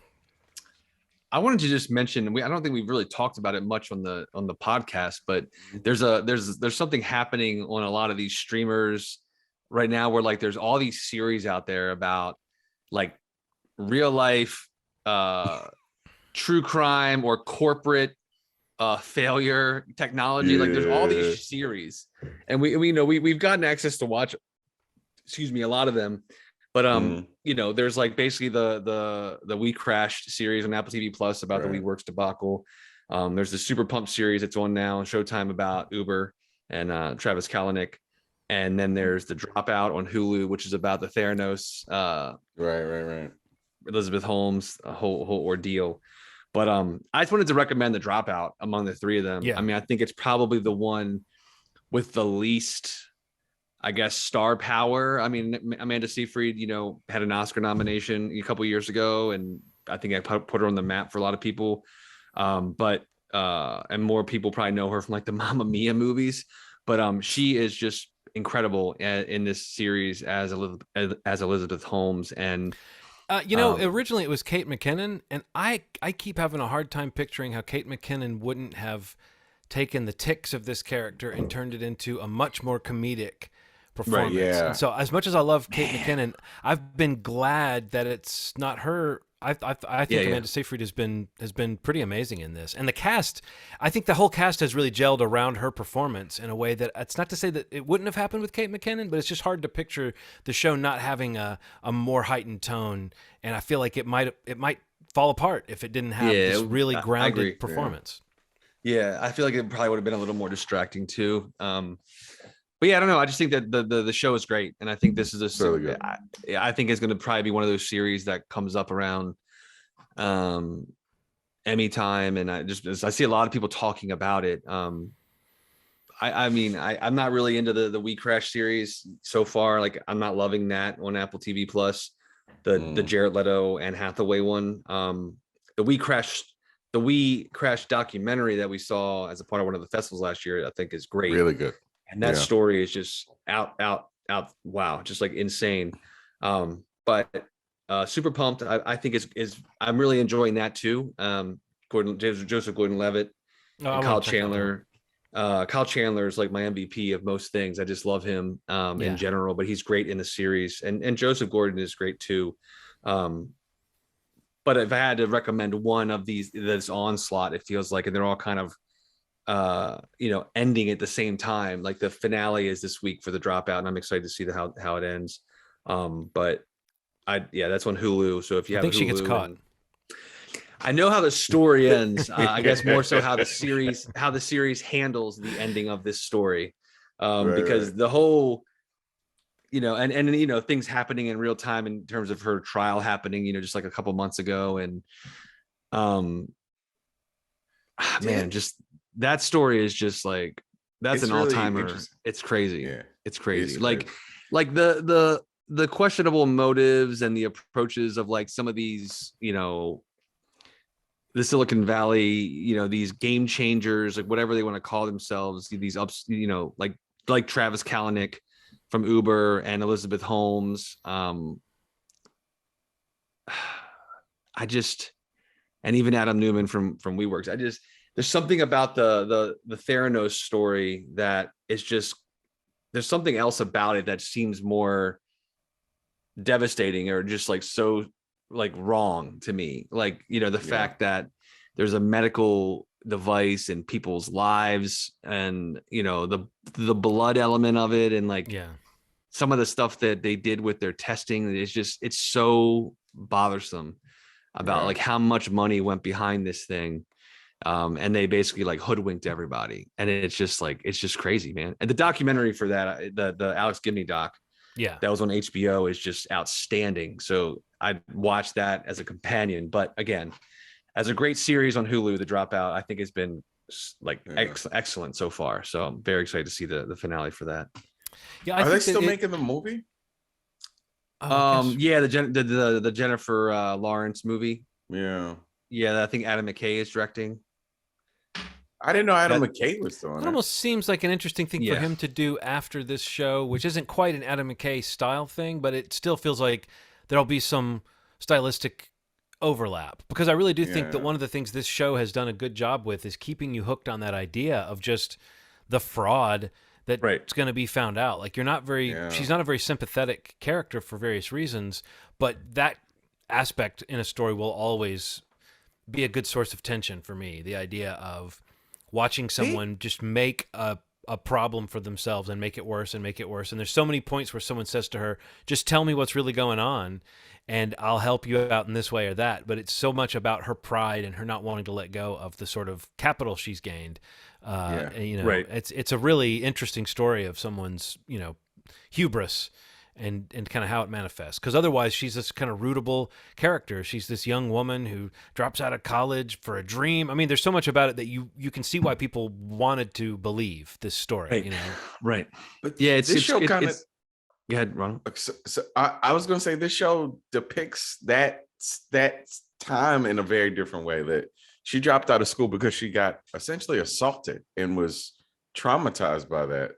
A: I wanted to just mention, I don't think we've really talked about it much on the podcast, but there's something happening on a lot of these streamers right now where like there's all these series out there about like real life true crime or corporate failure technology. Like there's all these series, and we've gotten access to watch a lot of them, But
B: Mhm.
A: you know, there's like basically the We Crashed series on Apple TV Plus about the
B: Right.
A: WeWorks debacle. There's the Super Pump series that's on now on Showtime about Uber and Travis Kalanick. And then there's the Dropout on Hulu, which is about the Theranos,
B: Right.
A: Elizabeth Holmes, a whole ordeal. But I just wanted to recommend the Dropout among the three of them.
C: Yeah.
A: I mean, I think it's probably the one with the least, I guess, star power. I mean, Amanda Seyfried, you know, had an Oscar nomination a couple years ago, and I think I put her on the map for a lot of people. But and more people probably know her from like the Mamma Mia movies. But she is just incredible in this series as Elizabeth Holmes. And
C: You know, originally it was Kate McKinnon, and I keep having a hard time picturing how Kate McKinnon wouldn't have taken the tics of this character and turned it into a much more comedic performance.
B: yeah.
C: And so as much as I love Kate McKinnon, I've been glad that it's not her. I think
A: Yeah.
C: Amanda Seyfried has been pretty amazing in this, and the cast. I think the whole cast has really gelled around her performance in a way that it's not to say that it wouldn't have happened with Kate McKinnon, but it's just hard to picture the show not having a more heightened tone. And I feel like it might fall apart if it didn't have this really
A: I
C: grounded
A: agree.
C: performance.
A: Yeah, I feel like it probably would have been a little more distracting too. But yeah, I don't know. I just think that the show is great, and I think this is a
B: Really good.
A: I think it's going to probably be one of those series that comes up around Emmy time, and I see a lot of people talking about it. I mean, I'm not really into the We Crash series so far. Like, I'm not loving that on Apple TV Plus, the Jared Leto and Hathaway one. The We Crash documentary that we saw as a part of one of the festivals last year, I think is great.
B: Really good.
A: And that story is just out. Wow. Just like insane. But super pumped. I think I'm really enjoying that too. Joseph Gordon-Levitt, and Kyle Chandler. Kyle Chandler is like my MVP of most things. I just love him in general, but he's great in the series. And Joseph Gordon is great too. But if I had to recommend one of these, this onslaught, it feels like, and they're all kind of ending at the same time. Like the finale is this week for the Dropout, and I'm excited to see how it ends. But that's on Hulu. So if you have,
C: I think
A: Hulu,
C: she gets caught.
A: I know how the story ends. I guess more so how the series handles the ending of this story, because the whole, and things happening in real time in terms of her trial happening, just like a couple months ago, and man, just that story is just like, that's an all-timer. It's crazy.
B: Yeah,
A: it's crazy. Like the questionable motives and the approaches of like some of these, the Silicon Valley, these game changers, like whatever they want to call themselves, these ups, like Travis Kalanick from Uber and Elizabeth Holmes. And even Adam Newman from WeWorks. There's something about the Theranos story that is just, there's something else about it that seems more devastating, or just like so like wrong to me. Like, the fact that there's a medical device in people's lives, and the blood element of it, and like some of the stuff that they did with their testing is just, it's so bothersome about like how much money went behind this thing. And they basically like hoodwinked everybody, and it's just crazy, man. And the documentary for that, the Alex Gibney doc, that was on HBO, is just outstanding. So I watched that as a companion, but again, as a great series on Hulu, The Dropout, I think has been like excellent so far. So I'm very excited to see the finale for that.
B: Yeah, are they still making the movie?
A: The Jennifer Lawrence movie.
B: Yeah,
A: I think Adam McKay is directing.
B: I didn't know Adam McKay was doing it.
C: It almost seems like an interesting thing for him to do after this show, which isn't quite an Adam McKay style thing, but it still feels like there'll be some stylistic overlap, because I really do think that one of the things this show has done a good job with is keeping you hooked on that idea of just the fraud that's going to be found out. Like, she's not a very sympathetic character for various reasons, but that aspect in a story will always be a good source of tension for me. The idea of watching someone just make a a problem for themselves and make it worse and make it worse. And there's so many points where someone says to her, just tell me what's really going on and I'll help you out in this way or that. But it's so much about her pride and her not wanting to let go of the sort of capital she's gained. You know,
A: right.
C: It's a really interesting story of someone's, you know, hubris and kind of how it manifests. Because otherwise she's this kind of rootable character. She's this young woman who drops out of college for a dream. I mean, there's so much about it that you can see why people wanted to believe this story,
A: Right.
C: you know?
A: Right.
B: But
A: Yeah,
B: this show kind of.
A: Go ahead, Ronald.
B: So I was going to say this show depicts that time in a very different way. That she dropped out of school because she got essentially assaulted and was traumatized by that.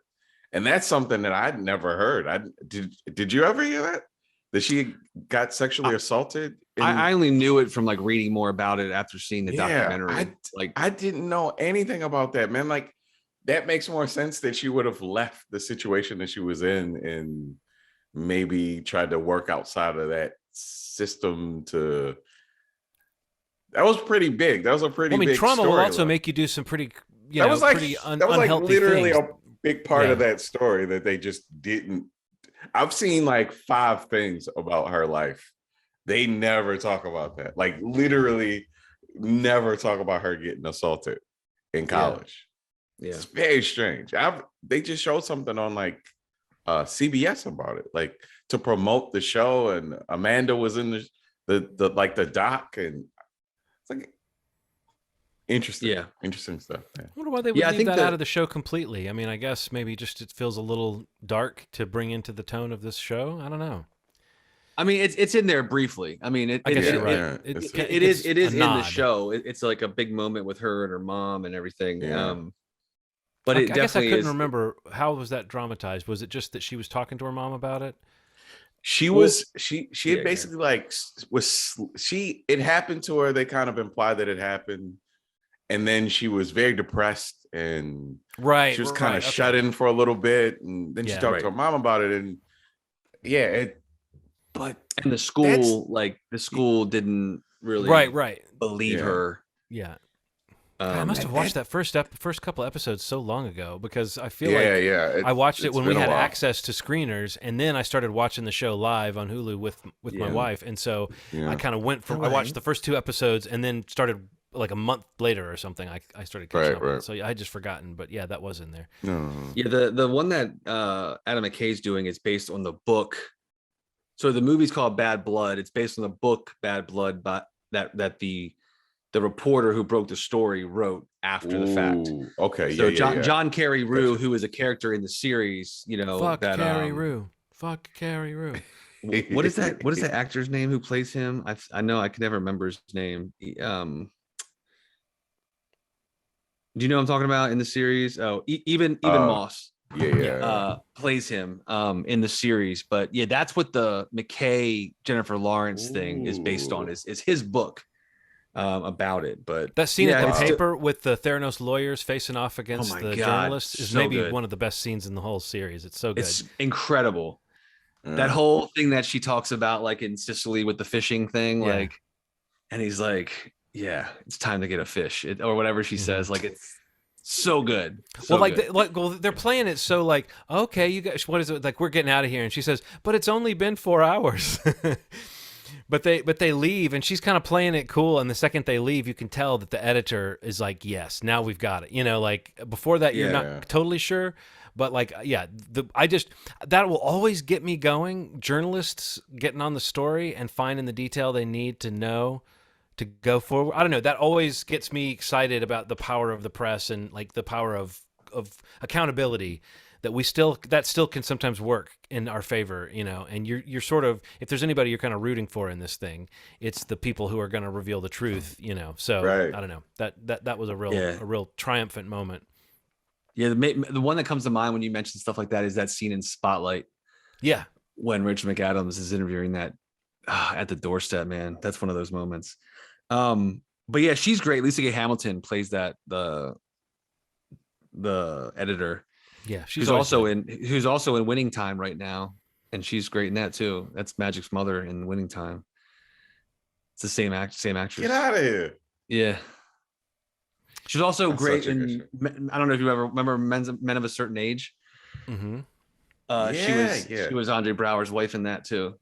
B: And that's something that I'd never heard. Did you ever hear that? That she got sexually assaulted?
A: I only knew it from like reading more about it after seeing the documentary.
B: I didn't know anything about that, man. Like that makes more sense that she would have left the situation that she was in and maybe tried to work outside of that system to. That was pretty big. That was a pretty big
C: trauma
B: story,
C: will also make you do some pretty,
B: that was like
C: unhealthy
B: literally
C: things.
B: a big part of that story that they just didn't. I've seen like 5 things about her life. They never talk about that. Like literally never talk about her getting assaulted in college.
A: Yeah.
B: It's very strange. They just showed something on like CBS about it, like to promote the show, and Amanda was in the doc, and it's like interesting. Interesting stuff.
C: I wonder why they would leave that out of the show completely. I mean, I guess maybe just it feels a little dark to bring into the tone of this show. I don't know.
A: I mean, it's in there briefly. I mean,
C: I guess you're right.
A: It is in the show. It's like a big moment with her and her mom and everything.
B: Yeah.
A: But
C: I
A: it definitely
C: guess I couldn't
A: is.
C: remember, how was that dramatized? Was it just that she was talking to her mom about it?
B: She had basically like it happened to her. They kind of implied that it happened, and then she was very depressed, and she was kind of shut in for a little bit, and then she talked to her mom about it, and
A: and the school didn't really believe her.
C: Yeah. I must have watched that first couple episodes so long ago, because I feel I watched it when we had access to screeners, and then I started watching the show live on Hulu with my wife, and so I kind of went from I watched the first 2 episodes and then started like a month later or something. I started catching up. Right. So I had just forgotten, but yeah, that was in there.
A: Yeah, the one that Adam McKay's doing is based on the book. So the movie's called Bad Blood. It's based on the book Bad Blood, but that the reporter who broke the story wrote after the fact.
B: Okay.
A: So John Carey Rue, who is a character in the series, you know,
C: Fuck Carey Rue. Fuck Carey Rue.
A: What is that? What is that actor's name who plays him? I know I can never remember his name. Do you know what I'm talking about in the series? Oh, even Moss. Plays him in the series. But yeah, that's what the McKay Jennifer Lawrence thing is based on. Is his book. About it, but
C: that scene at the paper with the Theranos lawyers facing off against the journalists is maybe one of the best scenes in the whole series. It's so good.
A: It's incredible. That whole thing that she talks about, like in Sicily with the fishing thing, like, and he's like, "Yeah, it's time to get a fish," or whatever she says. Like, it's so good. So
C: they're playing it so like, okay, you guys, what is it like? We're getting out of here, and she says, "But it's only been 4 hours." But they leave, and she's kind of playing it cool. And the second they leave, you can tell that the editor is like, "Yes, now we've got it." You know, like before that, you're not totally sure. But like, that will always get me going. Journalists getting on the story and finding the detail they need to know to go forward. I don't know. That always gets me excited about the power of the press and like the power of accountability. That still can sometimes work in our favor, you know, and you're sort of, if there's anybody you're kind of rooting for in this thing, it's the people who are going to reveal the truth, you know. So I don't know, that was a real triumphant moment.
A: Yeah. The one that comes to mind when you mention stuff like that is that scene in Spotlight. Yeah. When Rachel McAdams is interviewing that at the doorstep, man, that's one of those moments. But yeah, she's great. Lisa Gay Hamilton plays the editor. Yeah, who's also in Winning Time right now, and she's great in that too. That's Magic's mother in Winning Time. It's the same actress.
B: Get out of here.
A: Yeah. She's also
B: That's
A: great
B: such a good
A: in.
B: show.
A: I don't know if you ever remember Men of a Certain Age.
C: Mm-hmm.
A: She was Andre Brower's wife in that too.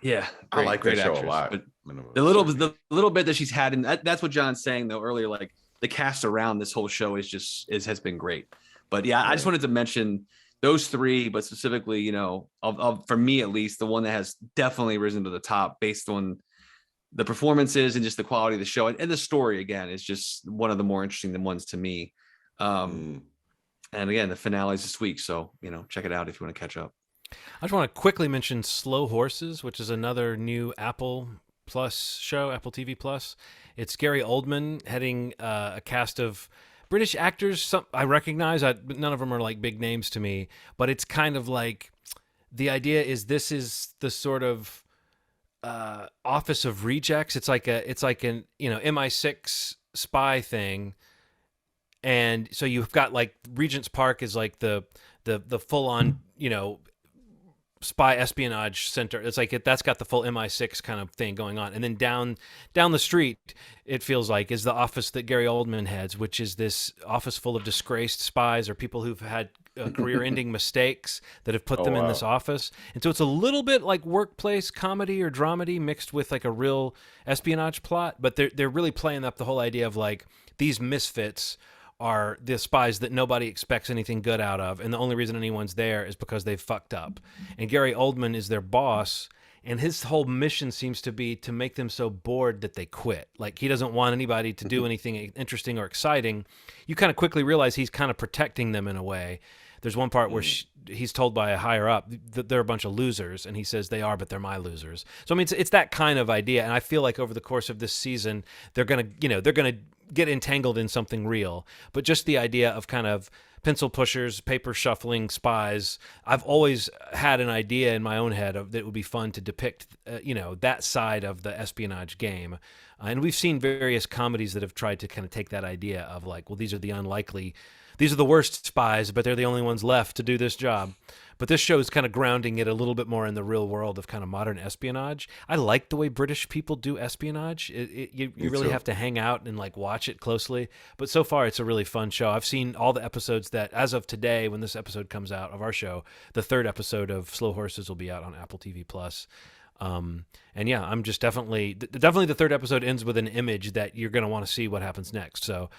A: Yeah,
B: I
A: great,
B: like
A: great
B: that show a
A: actress.
B: lot.
A: But
B: Minimum
A: the little bit that she's had, and that's what John's saying though earlier. Like the cast around this whole show has been great. But yeah, I just wanted to mention those three, but specifically, you know, of for me at least, the one that has definitely risen to the top based on the performances and just the quality of the show, and the story again is just one of the more interesting than ones to me. And again, the finale is this week, so you know, check it out if you want to catch up.
C: I just want to quickly mention Slow Horses, which is another new Apple Plus show, Apple TV Plus. It's Gary Oldman heading a cast of British actors. Some I recognize, none of them are like big names to me, but it's kind of like the idea is this is the sort of office of rejects. It's like an MI6 spy thing. And so you've got like Regent's Park is like the full on, spy espionage center. It's like that's got the full MI6 kind of thing going on. And then down the street, it feels like, is the office that Gary Oldman heads, which is this office full of disgraced spies or people who've had career-ending mistakes that have put them in this office. And so it's a little bit like workplace comedy or dramedy mixed with like a real espionage plot, but they're really playing up the whole idea of like these misfits are the spies that nobody expects anything good out of, and the only reason anyone's there is because they've fucked up. And Gary Oldman is their boss, and his whole mission seems to be to make them so bored that they quit. Like, he doesn't want anybody to do anything interesting or exciting. You kind of quickly realize he's kind of protecting them in a way. There's one part where he's told by a higher up that they're a bunch of losers, and he says they are, but they're my losers. So I mean, it's that kind of idea, and I feel like over the course of this season, they're gonna get entangled in something real. But just the idea of kind of pencil pushers, paper shuffling spies, I've always had an idea in my own head of that it would be fun to depict, that side of the espionage game. And we've seen various comedies that have tried to kind of take that idea of like, well, these are the worst spies, but they're the only ones left to do this job. But this show is kind of grounding it a little bit more in the real world of kind of modern espionage. I like the way British people do espionage. You really have to hang out and like watch it closely. But so far, it's a really fun show. I've seen all the episodes that, as of today, when this episode comes out of our show, the third episode of Slow Horses will be out on Apple TV Plus. And yeah, I'm just definitely the third episode ends with an image that you're going to want to see what happens next. So,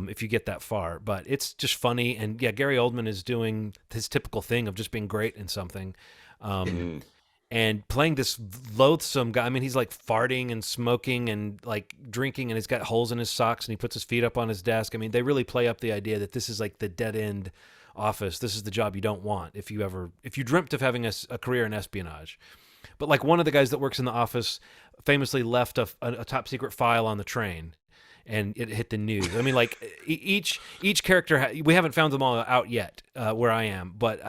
C: if you get that far, but it's just funny. And yeah, Gary Oldman is doing his typical thing of just being great in something. And playing this loathsome guy. I mean, he's like farting and smoking and like drinking, and he's got holes in his socks, and he puts his feet up on his desk. I mean, they really play up the idea that this is like the dead end office. This is the job you don't want if you dreamt of having a career in espionage. But like one of the guys that works in the office famously left a top secret file on the train, and it hit the news. I mean, like each character, we haven't found them all out yet where I am, but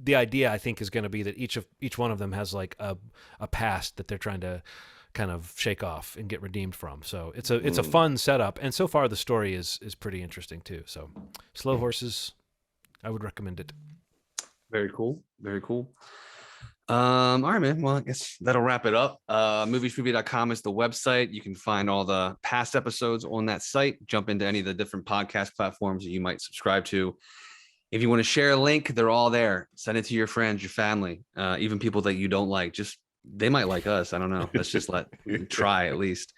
C: the idea I think is going to be that each one of them has like a past that they're trying to kind of shake off and get redeemed from. So it's a fun setup, and so far the story is pretty interesting too. So Slow Horses, I would recommend it.
A: Very cool. Very cool. All right, man. Well, I guess that'll wrap it up. Movieshmovie.com is the website. You can find all the past episodes on that site. Jump into any of the different podcast platforms that you might subscribe to. If you want to share a link, they're all there. Send it to your friends, your family, even people that you don't like. They might like us. I don't know. Let's just try at least.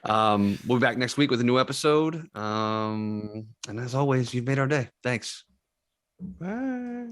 A: We'll be back next week with a new episode. And as always, you've made our day. Thanks.
B: Bye.